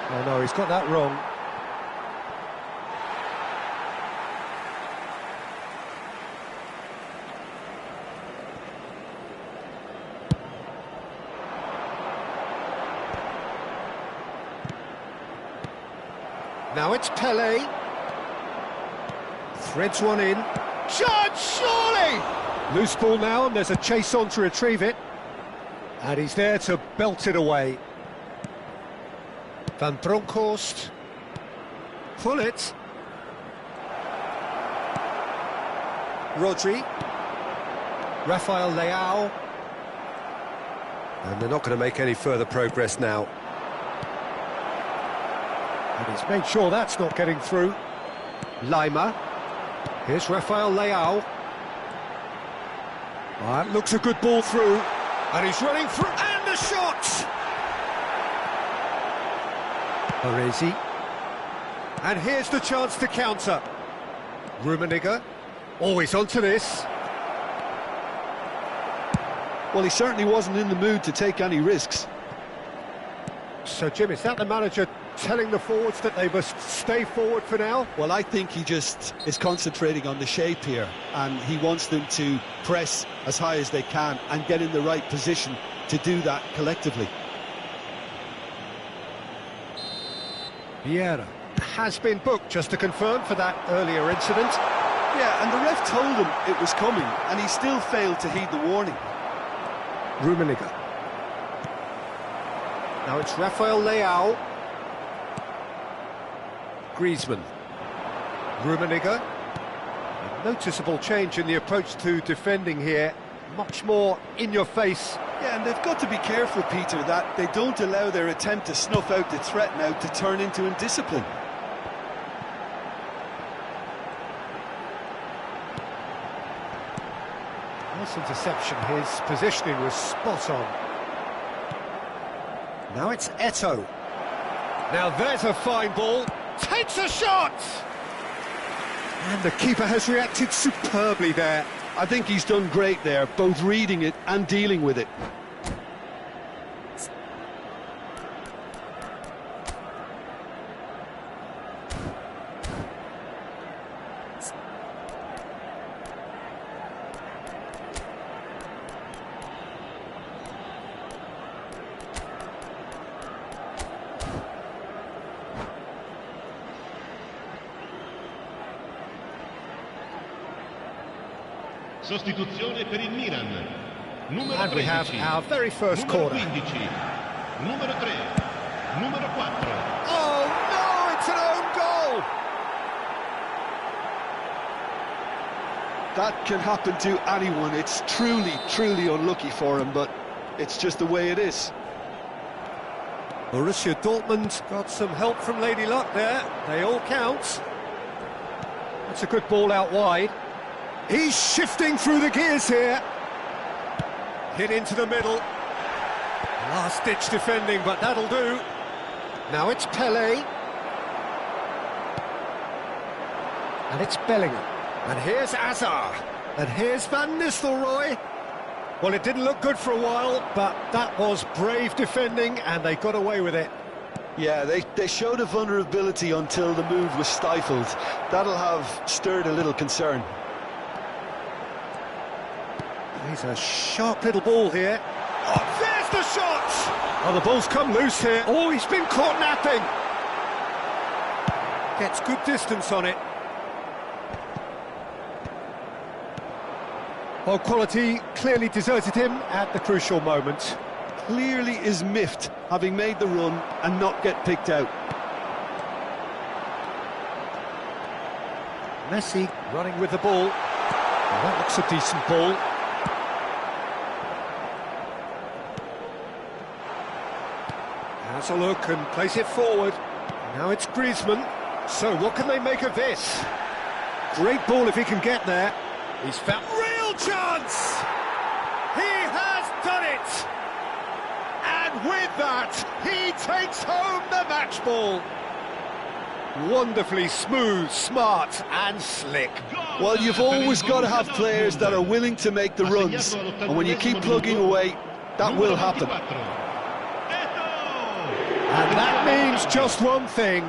Oh no, he's got that wrong. Now it's Pele. Threads one in. Judge, surely! Loose ball now, and there's a chase on to retrieve it. And he's there to belt it away. Van Bronckhorst. Pull it. Rodri. Rafael Leao. And they're not going to make any further progress now. And he's made sure that's not getting through. Lima. Here's Rafael Leao. That looks a good ball through. And he's running through. And the shot! Baresi. And here's the chance to counter. Rummenigge. Always onto this. Well, he certainly wasn't in the mood to take any risks. So, Jim, is that the manager telling the forwards that they must stay forward for now? Well, I think he just is concentrating on the shape here, and he wants them to press as high as they can and get in the right position to do that collectively. Vieira has been booked, just to confirm, for that earlier incident. Yeah, and the ref told him it was coming, and he still failed to heed the warning. Rummenigge. Now it's Rafael Leao. Griezmann. Rummenigge. A noticeable change in the approach to defending here. Much more in your face. Yeah, and they've got to be careful, Peter, that they don't allow their attempt to snuff out the threat now to turn into indiscipline. Nice interception, his positioning was spot on. Now it's Eto'o. Now there's a fine ball, takes a shot! And the keeper has reacted superbly there. I think he's done great there, both reading it and dealing with it. Sostituzione per il Milan. Numero And we have 13. our very first Numero corner. 15. Numero 3. Numero 4. Oh no, it's an own goal! That can happen to anyone. It's truly, truly unlucky for him, but it's just the way it is. Borussia Dortmund got some help from Lady Luck there. They all count. That's a good ball out wide. He's shifting through the gears here. Hit into the middle. Last-ditch defending, but that'll do. Now it's Pelé. And it's Bellingham. And here's Hazard. And here's Van Nistelrooy. Well, it didn't look good for a while, but that was brave defending, and they got away with it. Yeah, they showed a vulnerability until the move was stifled. That'll have stirred a little concern. He's a sharp little ball here. Oh, there's the shot! Oh, the ball's come loose here. Oh, he's been caught napping. Gets good distance on it. Well, quality clearly deserted him at the crucial moment. Clearly is miffed, having made the run and not get picked out. Messi running with the ball. Well, that looks a decent ball. Has a look and plays it forward. Now it's Griezmann. So what can they make of this? Great ball if he can get there. He's found real chance! He has done it! And with that, he takes home the match ball. Wonderfully smooth, smart and slick. Well, you've always got to have players that are willing to make the runs, and when you keep plugging away, that will happen. And that means just one thing,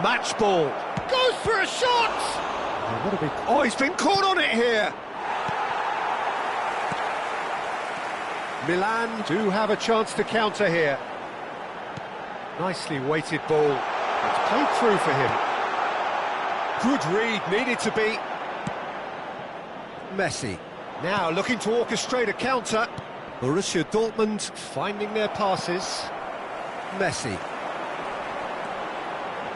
match ball. Goes for a shot! Oh, he's been caught on it here. Milan do have a chance to counter here. Nicely weighted ball. It's played through for him. Good read, needed to be. Messi. Now looking to orchestrate a counter. Borussia Dortmund finding their passes. Messi.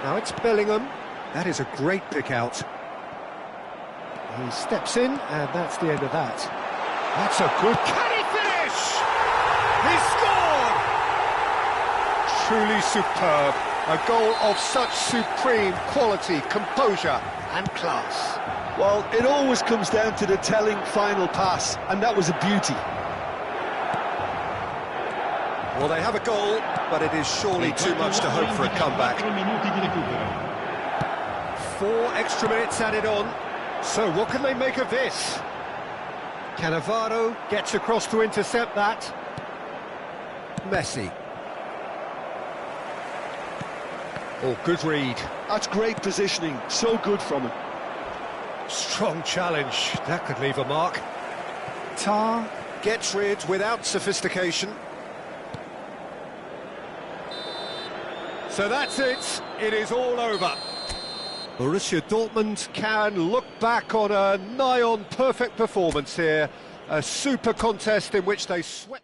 Now it's Bellingham. That is a great pick out. He steps in, and that's the end of that. That's a good... Can he finish? He scored! Truly superb. A goal of such supreme quality, composure and class. Well, it always comes down to the telling final pass, and that was a beauty. Well, they have a goal, but it is surely too much to hope for a comeback. 4 extra minutes added on. So what can they make of this? Cannavaro gets across to intercept that. Messi. Oh, good read. That's great positioning, so good from him. Strong challenge, that could leave a mark. Tar gets rid without sophistication. So that's it, it is all over. Borussia Dortmund can look back on a nigh-on perfect performance here. A super contest in which they swept...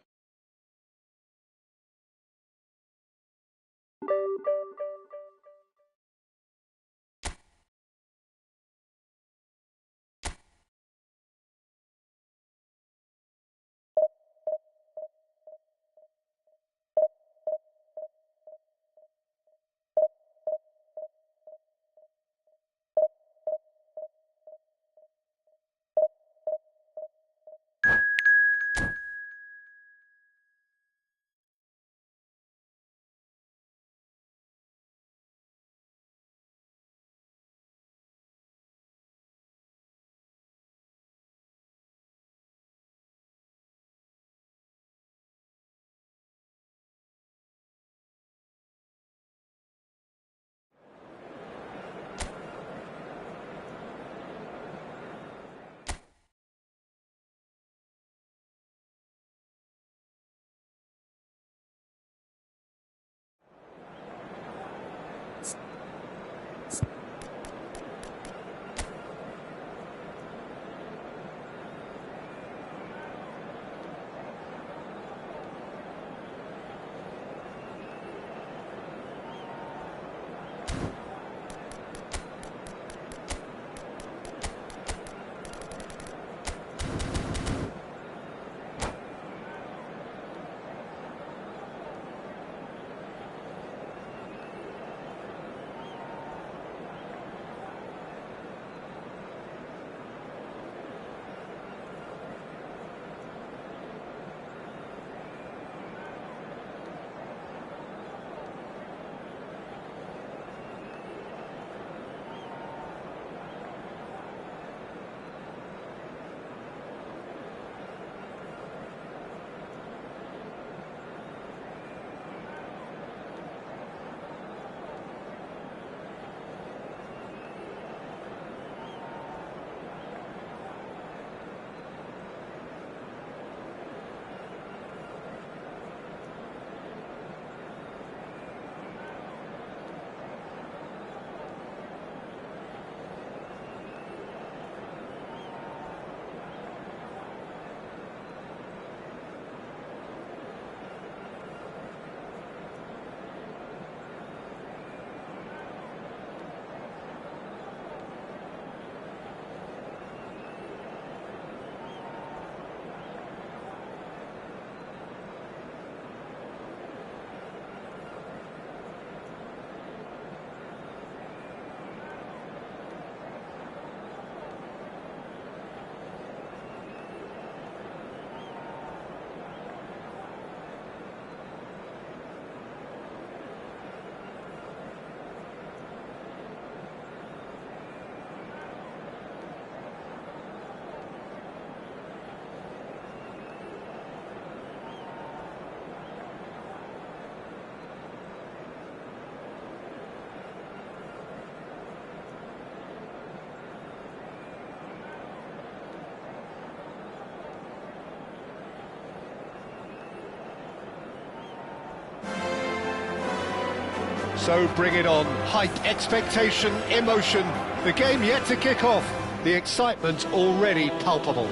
So bring it on. Hype, expectation, emotion. The game yet to kick off. The excitement already palpable.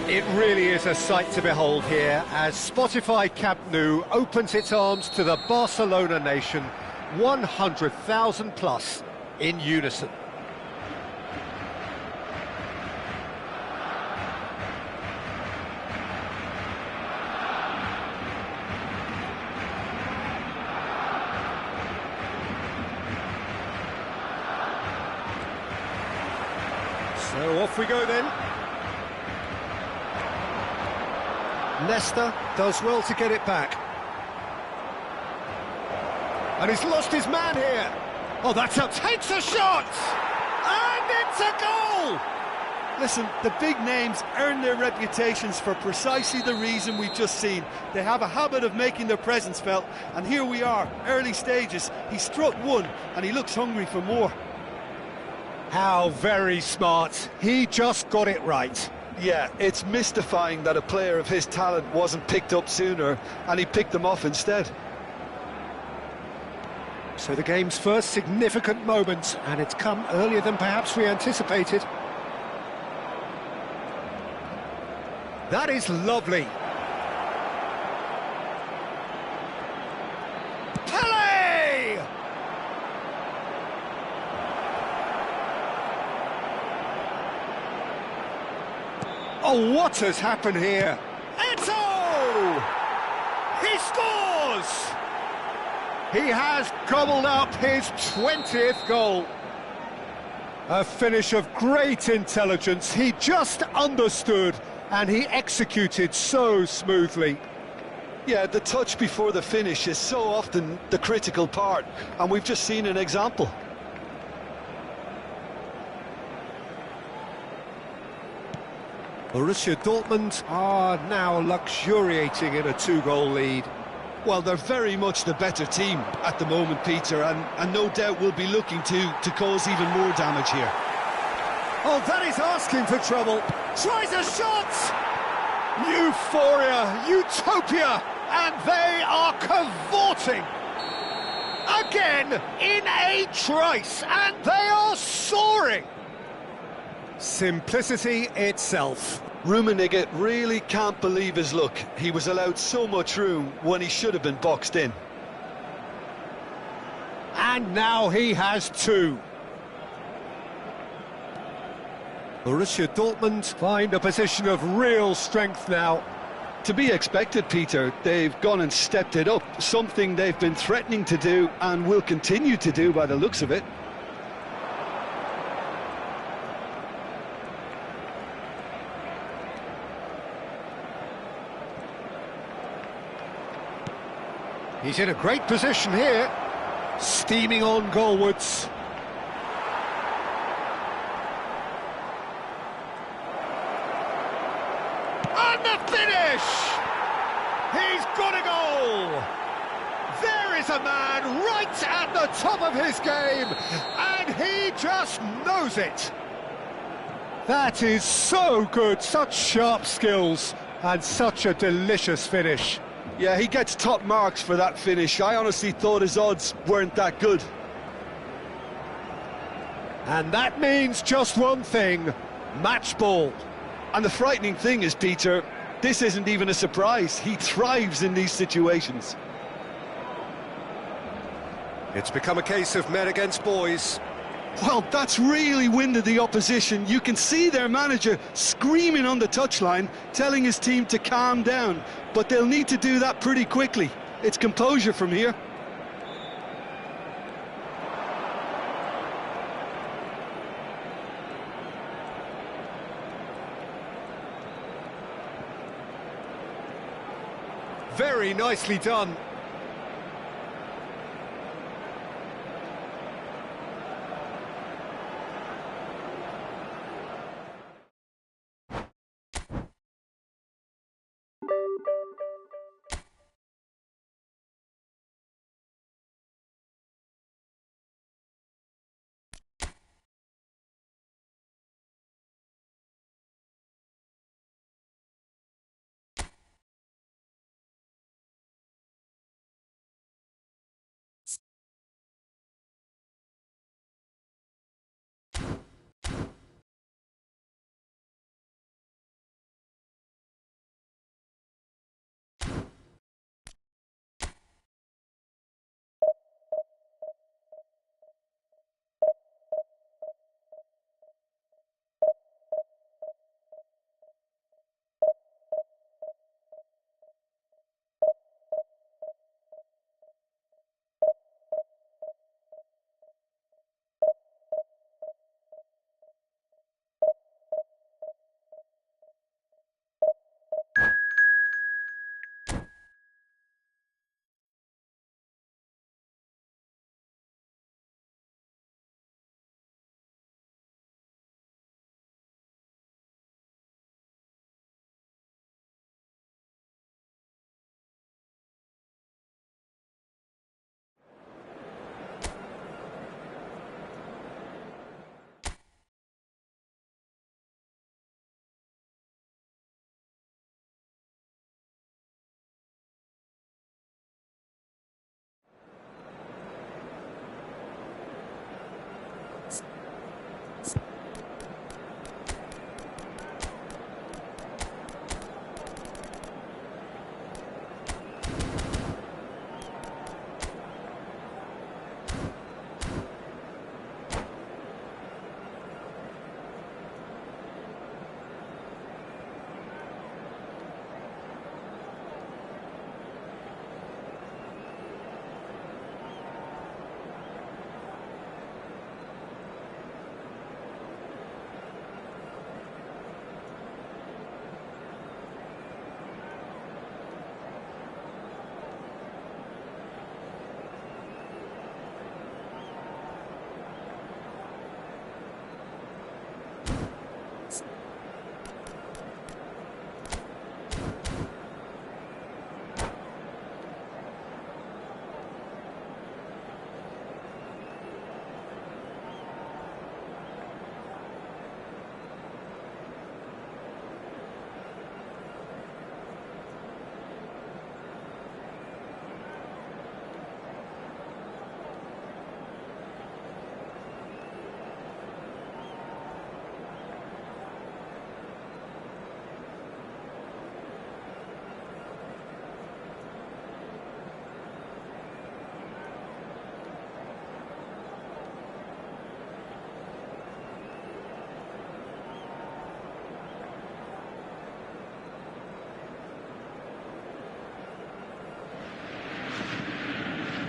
It really is a sight to behold here as Spotify Camp Nou opens its arms to the Barcelona nation, 100,000 plus in unison. So off we go then. Leicester does well to get it back. And he's lost his man here. Oh, that's up. Takes a shot! And it's a goal! Listen, the big names earn their reputations for precisely the reason we've just seen. They have a habit of making their presence felt, and here we are, early stages. He struck one, and he looks hungry for more. How very smart. He just got it right. Yeah, it's mystifying that a player of his talent wasn't picked up sooner, and he picked them off instead. So the game's first significant moment, and it's come earlier than perhaps we anticipated. That is lovely. Pele! Oh, what has happened here? Eto! He scores! He has gobbled up his 20th goal. A finish of great intelligence. He just understood and he executed so smoothly. Yeah, the touch before the finish is so often the critical part, and we've just seen an example. Borussia Dortmund are now luxuriating in a two-goal lead. Well, they're very much the better team at the moment, Peter, and no doubt will be looking to cause even more damage here. Oh, that is asking for trouble. Tries a shot! Euphoria, utopia, and they are cavorting. Again, in a trice, and they are soaring. Simplicity itself. Rummenigge really can't believe his luck. He was allowed so much room when he should have been boxed in. And now he has two. Borussia Dortmund find a position of real strength now. To be expected, Peter. They've gone and stepped it up, something they've been threatening to do and will continue to do by the looks of it. He's in a great position here, steaming on goalwards. And the finish! He's got a goal! There is a man right at the top of his game, and he just knows it. That is so good, such sharp skills, and such a delicious finish. Yeah, he gets top marks for that finish. I honestly thought his odds weren't that good. And that means just one thing, match ball. And the frightening thing is, Peter, this isn't even a surprise. He thrives in these situations. It's become a case of men against boys. Well, that's really winded the opposition. You can see their manager screaming on the touchline, telling his team to calm down. But they'll need to do that pretty quickly. It's composure from here. Very nicely done.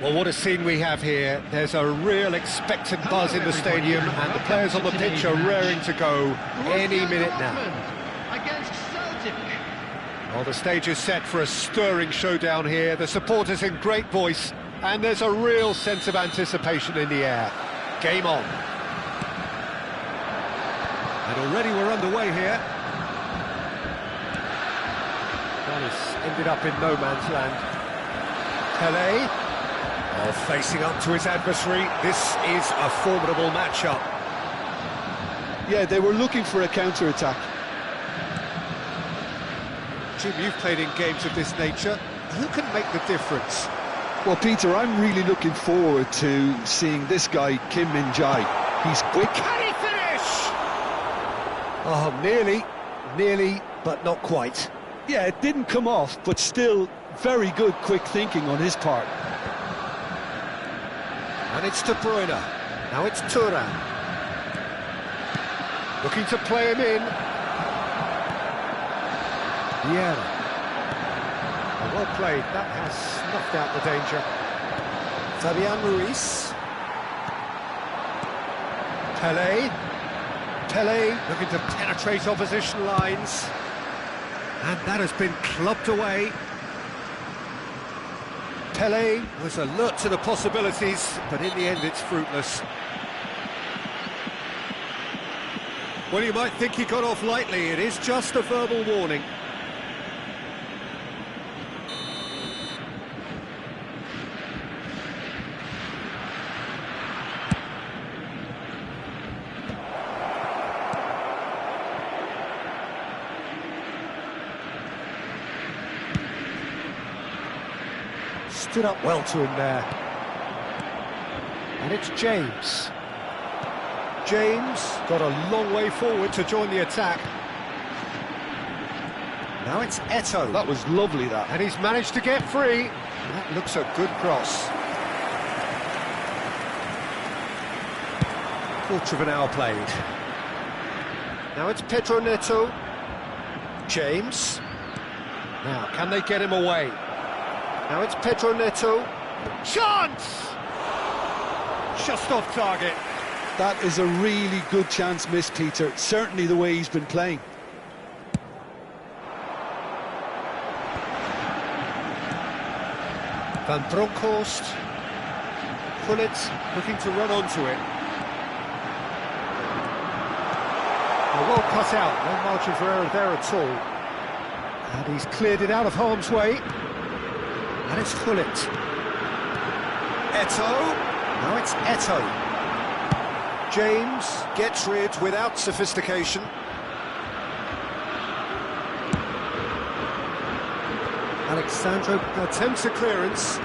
Well, what a scene we have here. There's a real expectant buzz in the stadium, and the players on the pitch are raring to go any minute now. Against Celtic. Well, the stage is set for a stirring showdown here. The supporters in great voice, and there's a real sense of anticipation in the air. Game on. And already we're underway here. Well, it's ended up in no man's land. Pele, facing up to his adversary. This is a formidable matchup. Yeah, they were looking for a counter-attack. Jim, you've played in games of this nature. Who can make the difference? Well, Peter, I'm really looking forward to seeing this guy, Kim Min-jae. He's quick. Can he finish? Oh, nearly, but not quite. Yeah, it didn't come off, but still very good quick thinking on his part. And it's De Bruyne. Now it's Thuram. Looking to play him in. Vieira. Well played. That has snuffed out the danger. Fabian Ruiz. Pele looking to penetrate opposition lines. And that has been clubbed away. Pele was alert to the possibilities, but in the end it's fruitless. Well, you might think he got off lightly. It is just a verbal warning. Stood up well to him there. And it's James. James got a long way forward to join the attack. Now it's Eto'o. That was lovely, that. And he's managed to get free. That looks a good cross. Quarter of an hour played. Now it's Pedro Neto. James. Now, can they get him away? Now it's Pedro Neto. Chance! Just off target. That is a really good chance missed, Peter. Certainly the way he's been playing. Van Bronckhorst. Gullit looking to run onto it. Well cut out, no margin for error there at all. And he's cleared it out of harm's way. And it's Gullit. Eto'o. Now it's Eto'o. James gets rid without sophistication. Alexandro attempts a clearance.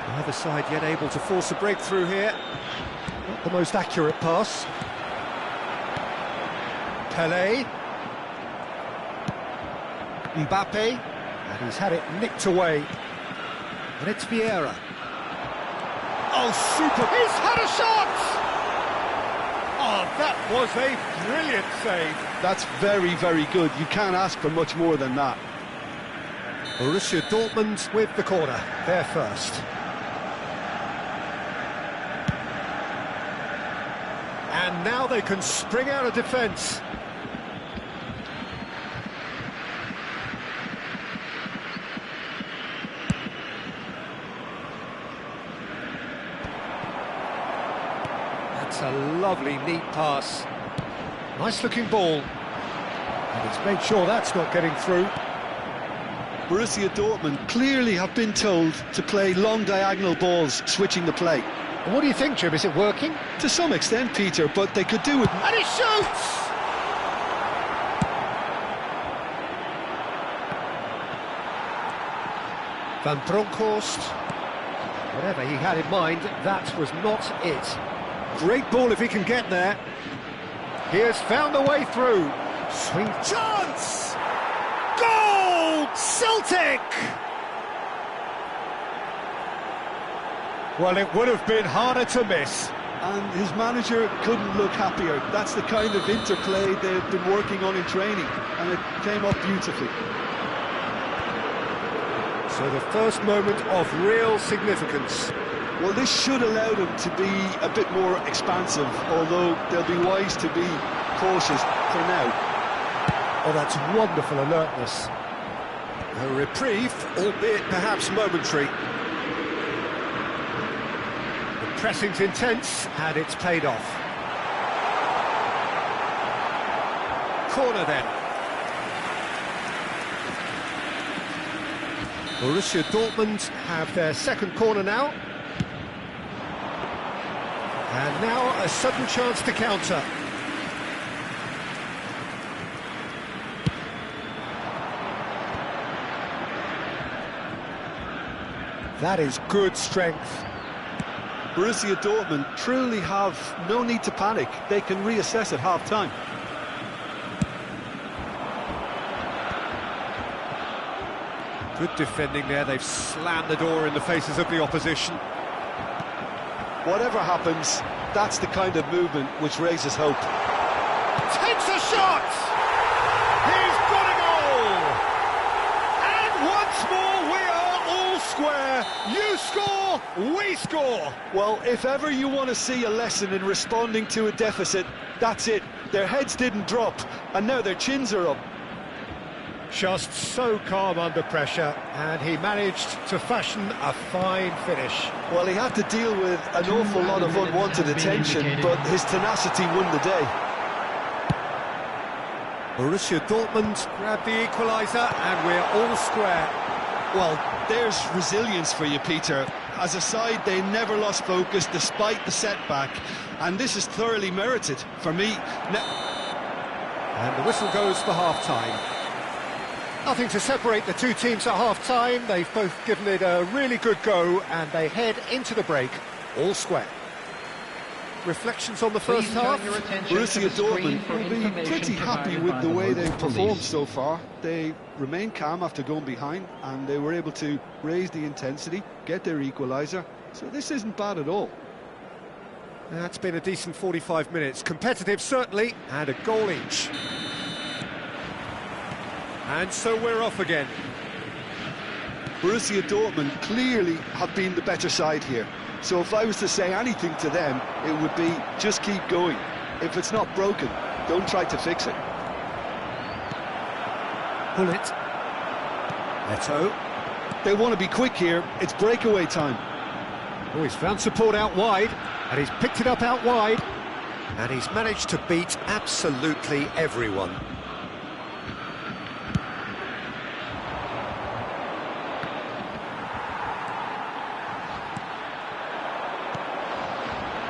Neither side yet able to force a breakthrough here. Not the most accurate pass. Pele. Mbappe. And he's had it nicked away. And it's Vieira. Oh, super! He's had a shot! Oh, that was a brilliant save. That's very, very good. You can't ask for much more than that. Borussia Dortmund with the corner. They're first. And now they can spring out of defence. That's a lovely, neat pass. Nice looking ball. And it's made sure that's not getting through. Borussia Dortmund clearly have been told to play long diagonal balls, switching the play. And what do you think, Jim? Is it working? To some extent, Peter, but they could do it. And he shoots! Van Bronckhorst. Whatever he had in mind, that was not it. Great ball if he can get there. He has found a way through. Swing chance! Goal! Celtic! Well, it would have been harder to miss. and his manager couldn't look happier. That's the kind of interplay they've been working on in training, and it came up beautifully. So the first moment of real significance. Well, this should allow them to be a bit more expansive, although they'll be wise to be cautious for now. Oh, that's wonderful alertness. A reprieve, albeit perhaps momentary. The pressing's intense, and it's paid off. Corner then. Borussia Dortmund have their second corner now. And now a sudden chance to counter. That is good strength. Borussia Dortmund truly have no need to panic. They can reassess at half-time. Good defending there. They've slammed the door in the faces of the opposition. Whatever happens, that's the kind of movement which raises hope. Takes a shot! He's got a goal! And once more we are all square. You score, we score. Well, if ever you want to see a lesson in responding to a deficit, that's it. Their heads didn't drop, and now their chins are up. Just so calm under pressure, and he managed to fashion a fine finish. Well, he had to deal with an awful lot of unwanted attention, but his tenacity won the day. Borussia Dortmund grabbed the equaliser, and we're all square. Well, there's resilience for you, Peter. As a side, they never lost focus despite the setback, and this is thoroughly merited for me. And the whistle goes for half-time. Nothing to separate the two teams at half-time. They've both given it a really good go, and they head into the break all square. Reflections on the first half? Borussia Dortmund will be pretty happy with the way they've performed so far. They remained calm after going behind, and they were able to raise the intensity, get their equaliser. So this isn't bad at all. That's been a decent 45 minutes. Competitive, certainly, and a goal each. And so we're off again. Borussia Dortmund clearly have been the better side here. So if I was to say anything to them, it would be just keep going. If it's not broken, don't try to fix it. Pull it. Leto. They want to be quick here. It's breakaway time. Oh, he's found support out wide, and he's picked it up out wide. And he's managed to beat absolutely everyone.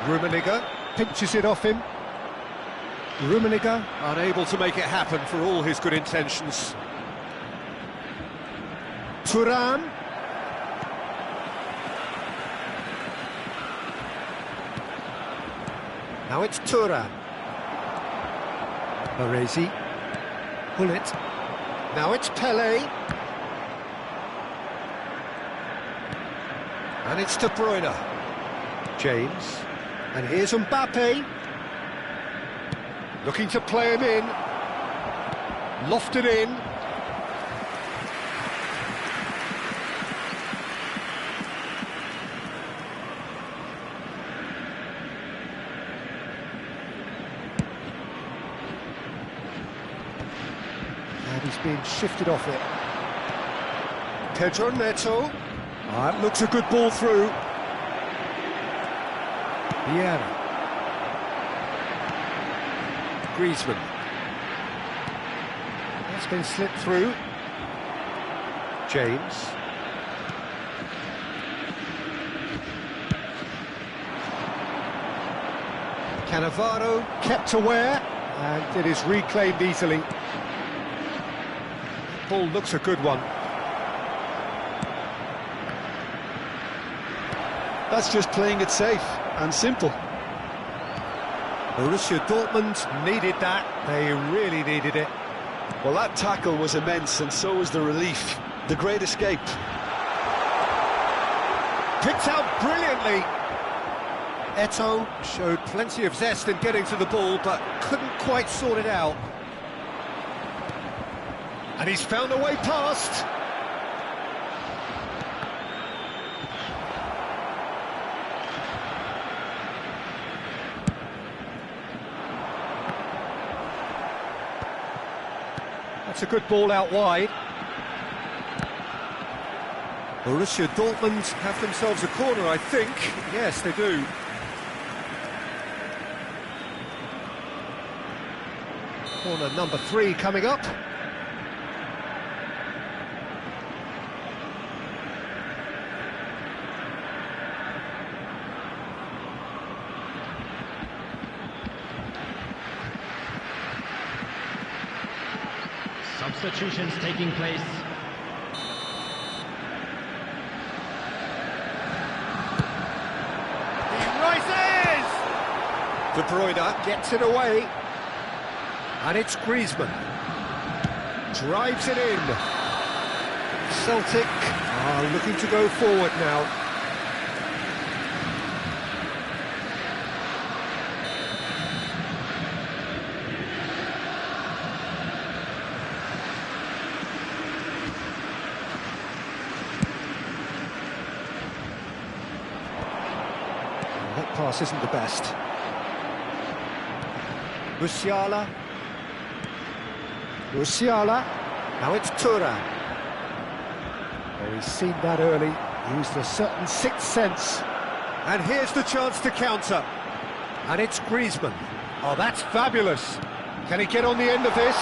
Rummenigge pinches it off him. Rummenigge unable to make it happen for all his good intentions. Thuram. Now it's Thuram. Baresi. Pull it. Now it's Pele. And it's De Bruyne. James. And here's Mbappe. Looking to play him in. Lofted in. And he's being shifted off it. Pedro Neto. That looks a good ball through. Vieira. Griezmann. That's been slipped through. James. Cannavaro kept aware, and it is reclaimed easily. Ball looks a good one. That's just playing it safe and simple. Borussia Dortmund needed that. They really needed it. Well, that tackle was immense, and so was the relief. The great escape. Picked out brilliantly. Eto'o showed plenty of zest in getting to the ball, but couldn't quite sort it out. And he's found a way past. That's a good ball out wide. Borussia Dortmund have themselves a corner, I think. Yes, they do. Corner number 3 coming up. Substitutions taking place. He rises! De Bruyne gets it away. And it's Griezmann. Drives it in. Celtic are looking to go forward now. That pass isn't the best. Musiala. Now it's Thuram. Oh, he's seen that early. Used a certain sixth sense. And here's the chance to counter. And it's Griezmann. Oh, that's fabulous. Can he get on the end of this?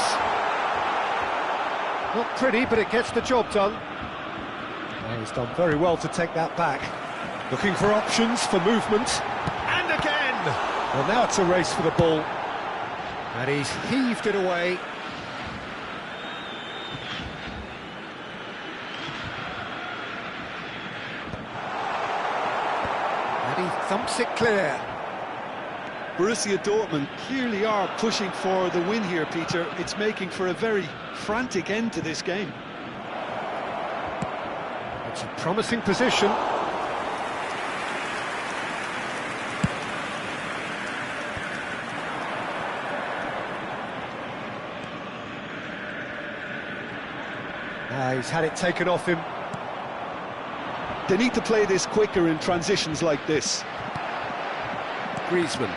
Not pretty, but it gets the job done. Oh, he's done very well to take that back. Looking for options for movement. And again! Well, now it's a race for the ball. And he's heaved it away. And he thumps it clear. Borussia Dortmund clearly are pushing for the win here, Peter. It's making for a very frantic end to this game. It's a promising position. He's had it taken off him. They need to play this quicker in transitions like this. Griezmann.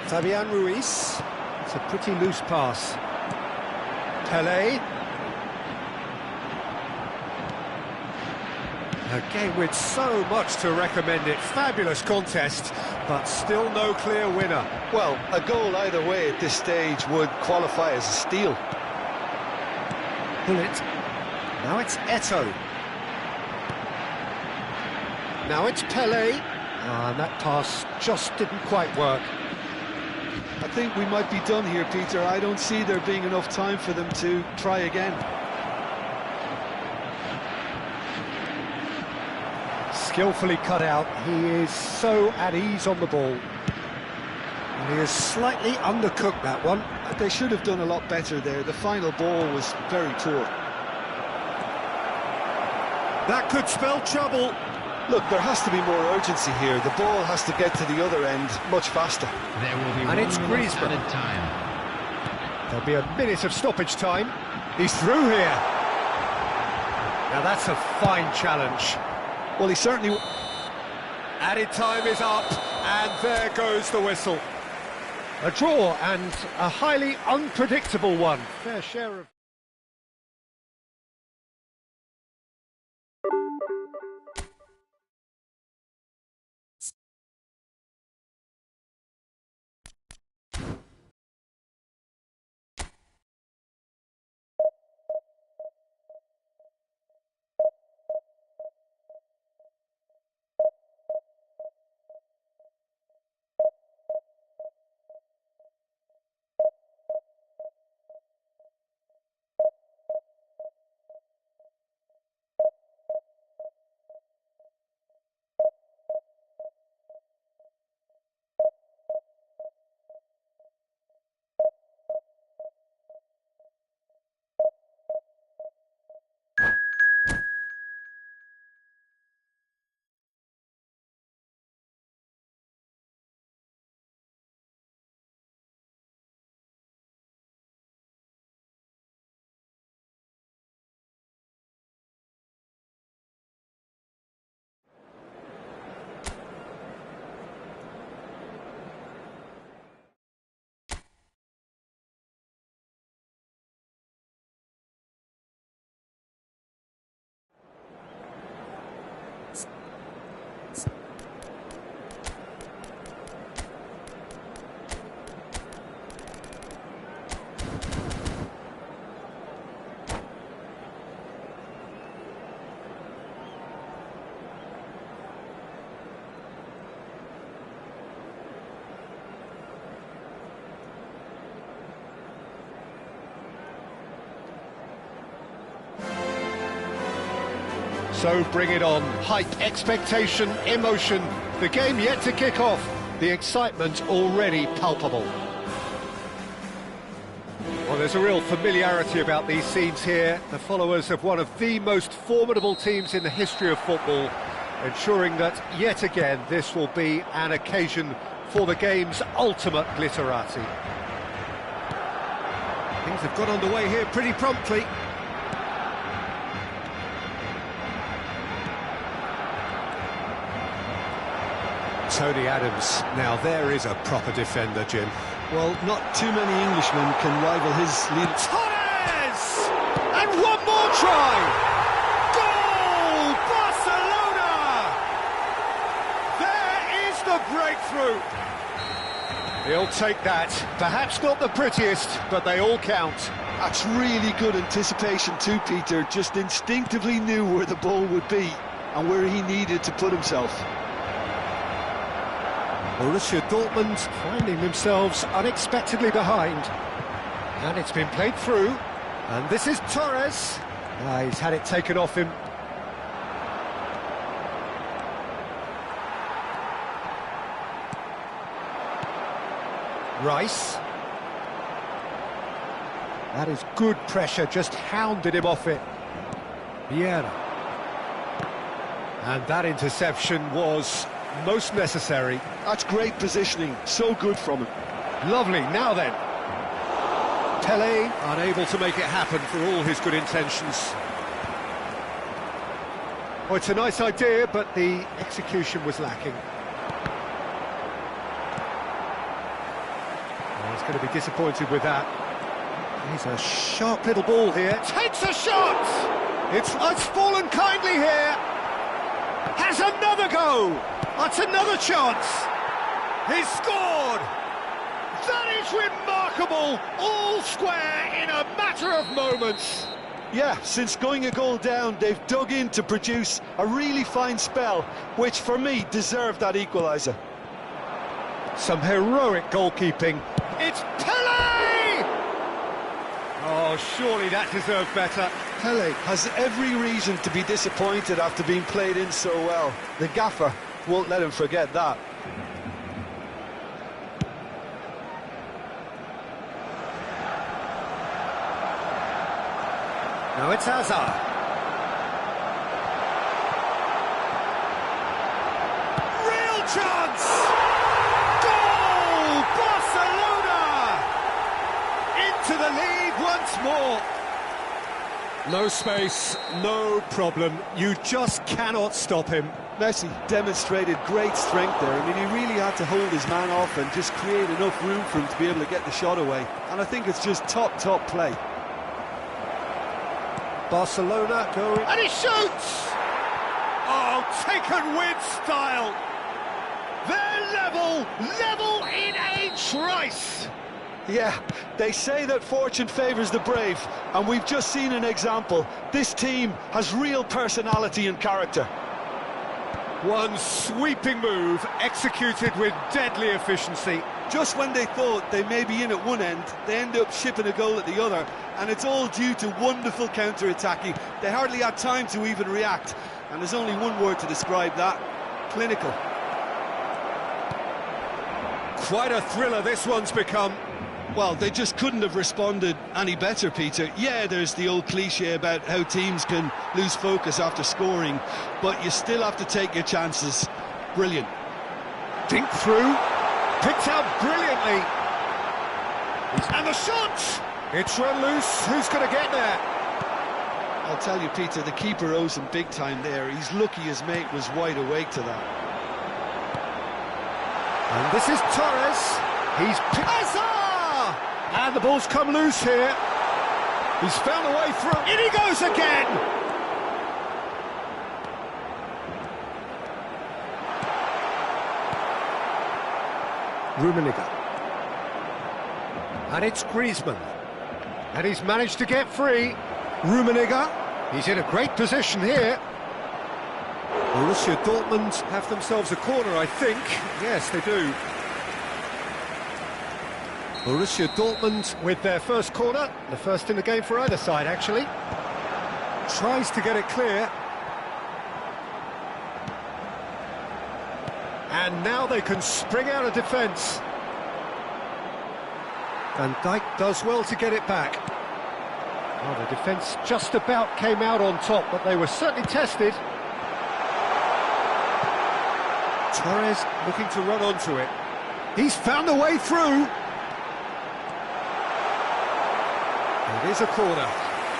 Fabian Ruiz. It's a pretty loose pass. Pelé. A game with so much to recommend it. Fabulous contest, but still no clear winner. Well, a goal either way at this stage would qualify as a steal. Bullet. Now it's Eto'o. Now it's Pelé. And that pass just didn't quite work. I think we might be done here, Peter. I don't see there being enough time for them to try again. Skillfully cut out. He is so at ease on the ball. And he has slightly undercooked that one. They should have done a lot better there. The final ball was very poor. That could spell trouble. Look, there has to be more urgency here. The ball has to get to the other end much faster. There will be And it's 1 minute Griezmann. added time. There'll be a minute of stoppage time. He's through here. Now that's a fine challenge. Well, he certainly... Added time is up, and there goes the whistle. A draw, and a highly unpredictable one. Fair share of... So bring it on. Hype, expectation, emotion. The game yet to kick off. The excitement already palpable. Well, there's a real familiarity about these scenes here. The followers of one of the most formidable teams in the history of football, ensuring that, yet again, this will be an occasion for the game's ultimate glitterati. Things have got underway here pretty promptly. Tony Adams, now there is a proper defender, Jim. Well, not too many Englishmen can rival his lead. Torres! And one more try! Goal! Barcelona! There is the breakthrough! He'll take that. Perhaps not the prettiest, but they all count. That's really good anticipation too, Peter. Just instinctively knew where the ball would be and where he needed to put himself. Borussia Dortmund finding themselves unexpectedly behind. And it's been played through. And this is Torres. He's had it taken off him. Rice. That is good pressure, just hounded him off it. Vieira. And that interception was most necessary. That's great positioning, so good from him. Lovely, now then. Pele unable to make it happen for all his good intentions. Oh, it's a nice idea, but the execution was lacking. Oh, he's going to be disappointed with that. He's a sharp little ball here. Takes a shot! It's fallen kindly here. Has another go! That's another chance! He's scored! That is remarkable! All square in a matter of moments! Yeah, since going a goal down, they've dug in to produce a really fine spell, which for me deserved that equaliser. Some heroic goalkeeping. It's Pele! Oh, surely that deserved better. Pele has every reason to be disappointed after being played in so well. The gaffer won't let him forget that. Now it's Hazard. Real chance! Goal! Barcelona! Into the lead once more. No space, no problem. You just cannot stop him. Messi demonstrated great strength there. I mean, he really had to hold his man off and just create enough room for him to be able to get the shot away. And I think it's just top play. Barcelona going... And he shoots! Oh, taken with style. They're level in a trice. Yeah, they say that fortune favours the brave, and we've just seen an example. This team has real personality and character. One sweeping move, executed with deadly efficiency. Just when they thought they may be in at one end, they end up shipping a goal at the other, and it's all due to wonderful counter-attacking. They hardly had time to even react, and there's only one word to describe that: clinical. Quite a thriller this one's become. Well, they just couldn't have responded any better, Peter. Yeah, there's the old cliche about how teams can lose focus after scoring, but you still have to take your chances. Brilliant. Dink through, picked out brilliantly. And the shot! It's run loose, who's going to get there? I'll tell you, Peter, the keeper owes him big time there. He's lucky his mate was wide awake to that. And this is Torres. He's Hazard! And the ball's come loose here. He's found a way through. In he goes again! Rummenigge. And it's Griezmann. And he's managed to get free. Rummenigge. He's in a great position here. Borussia Dortmund have themselves a corner, I think. Yes, they do. Borussia Dortmund with their first corner, the first in the game for either side, actually. Tries to get it clear. And now they can spring out of defence. Van Dijk does well to get it back. Oh, the defence just about came out on top, but they were certainly tested. Torres looking to run onto it. He's found a way through. It is a corner.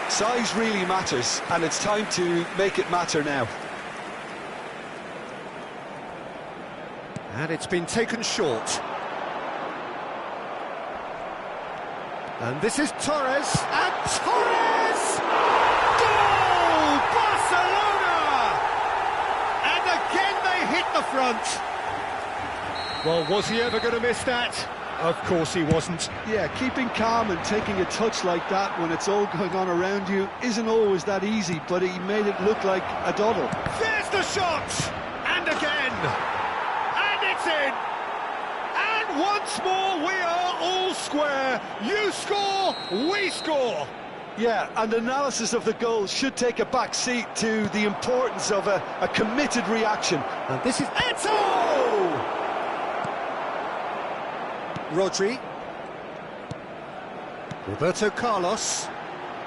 Size really matters, and it's time to make it matter now. And it's been taken short. And this is Torres, and Torres! Goal! Barcelona! And again they hit the front. Well, was he ever going to miss that? Of course he wasn't. Yeah, keeping calm and taking a touch like that when it's all going on around you isn't always that easy, but he made it look like a doddle. There's the shot! And again! And it's in! And once more we are all square. You score, we score. Yeah, and analysis of the goal should take a back seat to the importance of a committed reaction. And this is Eto'o! Rodri. Roberto Carlos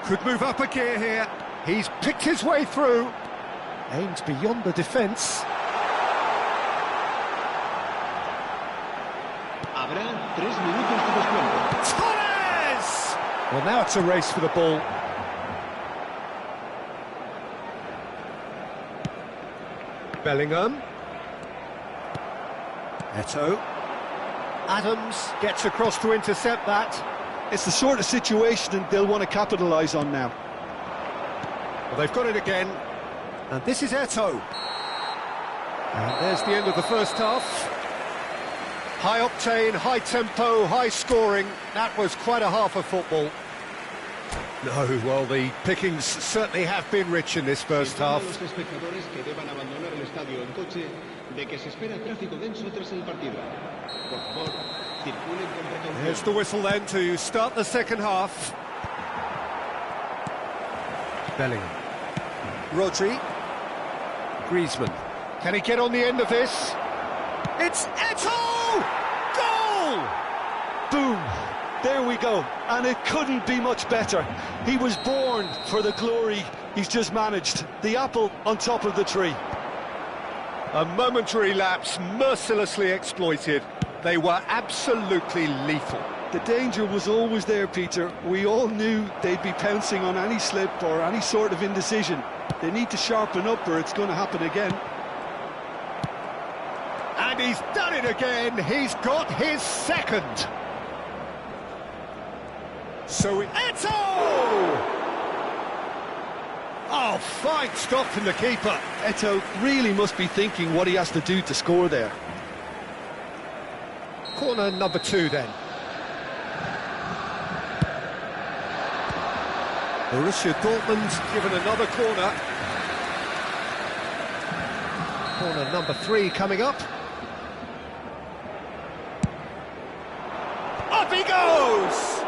could move up a gear here. He's picked his way through. Aimed beyond the defence. Habrá 3 minutos de descuento. Torres! Well, now it's a race for the ball. Bellingham. Eto'o. Adams gets across to intercept that. It's the sort of situation they'll want to capitalise on now. Well, they've got it again. And this is Eto'o. And there's the end of the first half. High octane, high tempo, high scoring. That was quite a half of football. No, well, the pickings certainly have been rich in this first half. There's the whistle then to start the second half. Bellingham. Rodri. Griezmann. Can he get on the end of this? It's Eto'o! Goal! Boom! There we go, and it couldn't be much better. He was born for the glory he's just managed. The apple on top of the tree. A momentary lapse, mercilessly exploited. They were absolutely lethal. The danger was always there, Peter. We all knew they'd be pouncing on any slip or any sort of indecision. They need to sharpen up or it's going to happen again. And he's done it again. He's got his second. So Eto'o! Oh, fine stop from the keeper. Eto'o really must be thinking what he has to do to score there. Corner number 2 then. Borussia Dortmund given another corner. Corner number 3 coming up. Up he goes!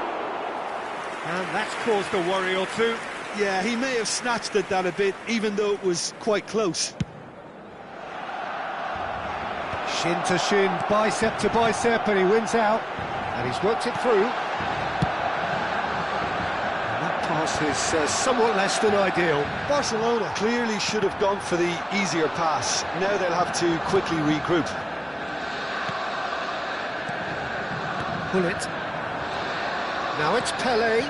And that's caused a worry or two. Yeah, he may have snatched at that a bit, even though it was quite close. Shin to shin, bicep to bicep, and he wins out. And he's worked it through. And that pass is somewhat less than ideal. Barcelona clearly should have gone for the easier pass. Now they'll have to quickly regroup. Pull it. Now it's Pelé.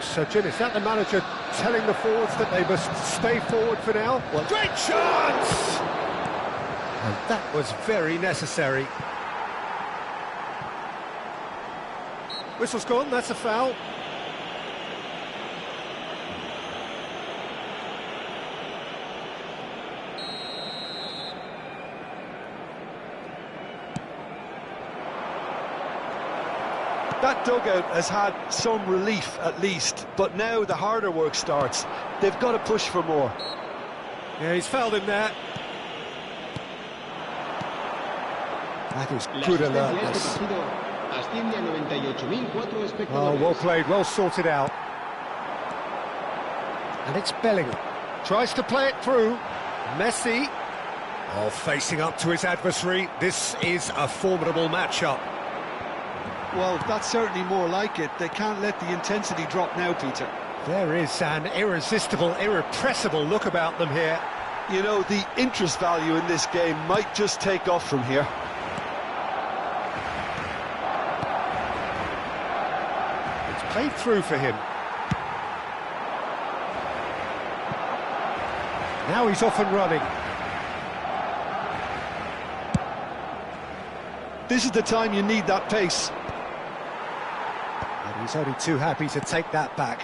So, Jim, is that the manager telling the forwards that they must stay forward for now? Well, great chance! And that was very necessary. Whistle's gone, that's a foul. That dugout has had some relief at least, but now the harder work starts. They've got to push for more. Yeah, he's fouled him there. That is good alertness. Oh, well played, well sorted out. And it's Bellingham. Tries to play it through. Messi. Oh, facing up to his adversary, this is a formidable matchup. Well, that's certainly more like it. They can't let the intensity drop now, Peter. There is an irresistible, irrepressible look about them here. You know, the interest value in this game might just take off from here. It's played through for him. Now he's off and running. This is the time you need that pace. And he's only too happy to take that back.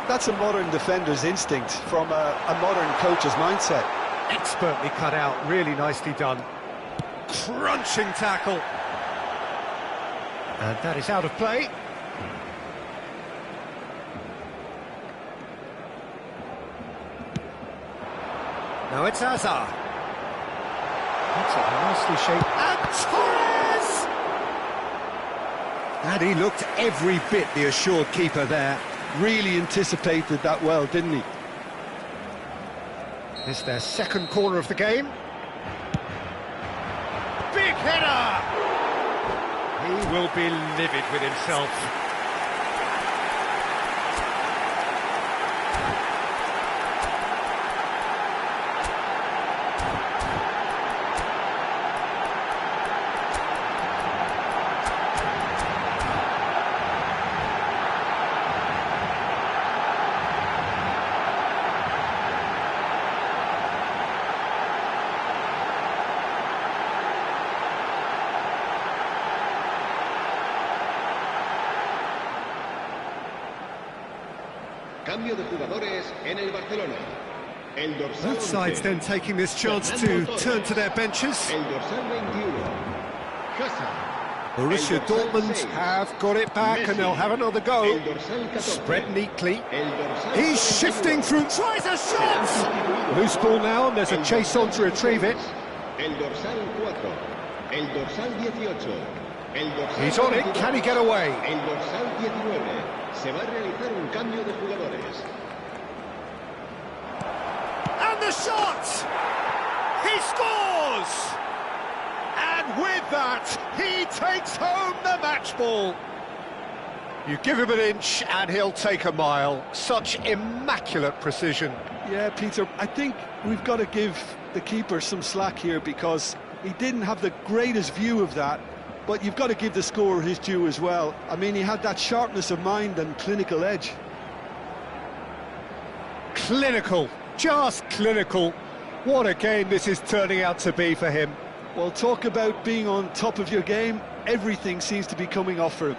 That's a modern defender's instinct from a modern coach's mindset. Expertly cut out, really nicely done. Crunching tackle. And that is out of play. Now it's Hazard. That's a nicely shaped... And Torres! And he looked every bit the assured keeper there. Really anticipated that well, didn't he? This is their second corner of the game. Big header! He will be livid with himself. Cambio de jugadores en el Barcelona. El dorsal Both sides then taking this chance to turn to their benches. El dorsal 21. Hazard. Borussia Dortmund have got it back and they'll have another go. El dorsal 14. Spread neatly. El dorsal He's shifting through, tries a shot! Loose ball now and there's a chase on to retrieve it. El dorsal 4. El dorsal 18. El dorsal He's on it, can he get away? El dorsal 19. Se va a realizar un cambio de jugadores. And the shot! He scores! And with that, he takes home the match ball. You give him an inch and he'll take a mile. Such immaculate precision. Yeah, Peter, I think we've got to give the keeper some slack here because he didn't have the greatest view of that. But you've got to give the scorer his due as well. I mean, he had that sharpness of mind and clinical edge. Clinical, just clinical. What a game this is turning out to be for him. Well, talk about being on top of your game. Everything seems to be coming off for him.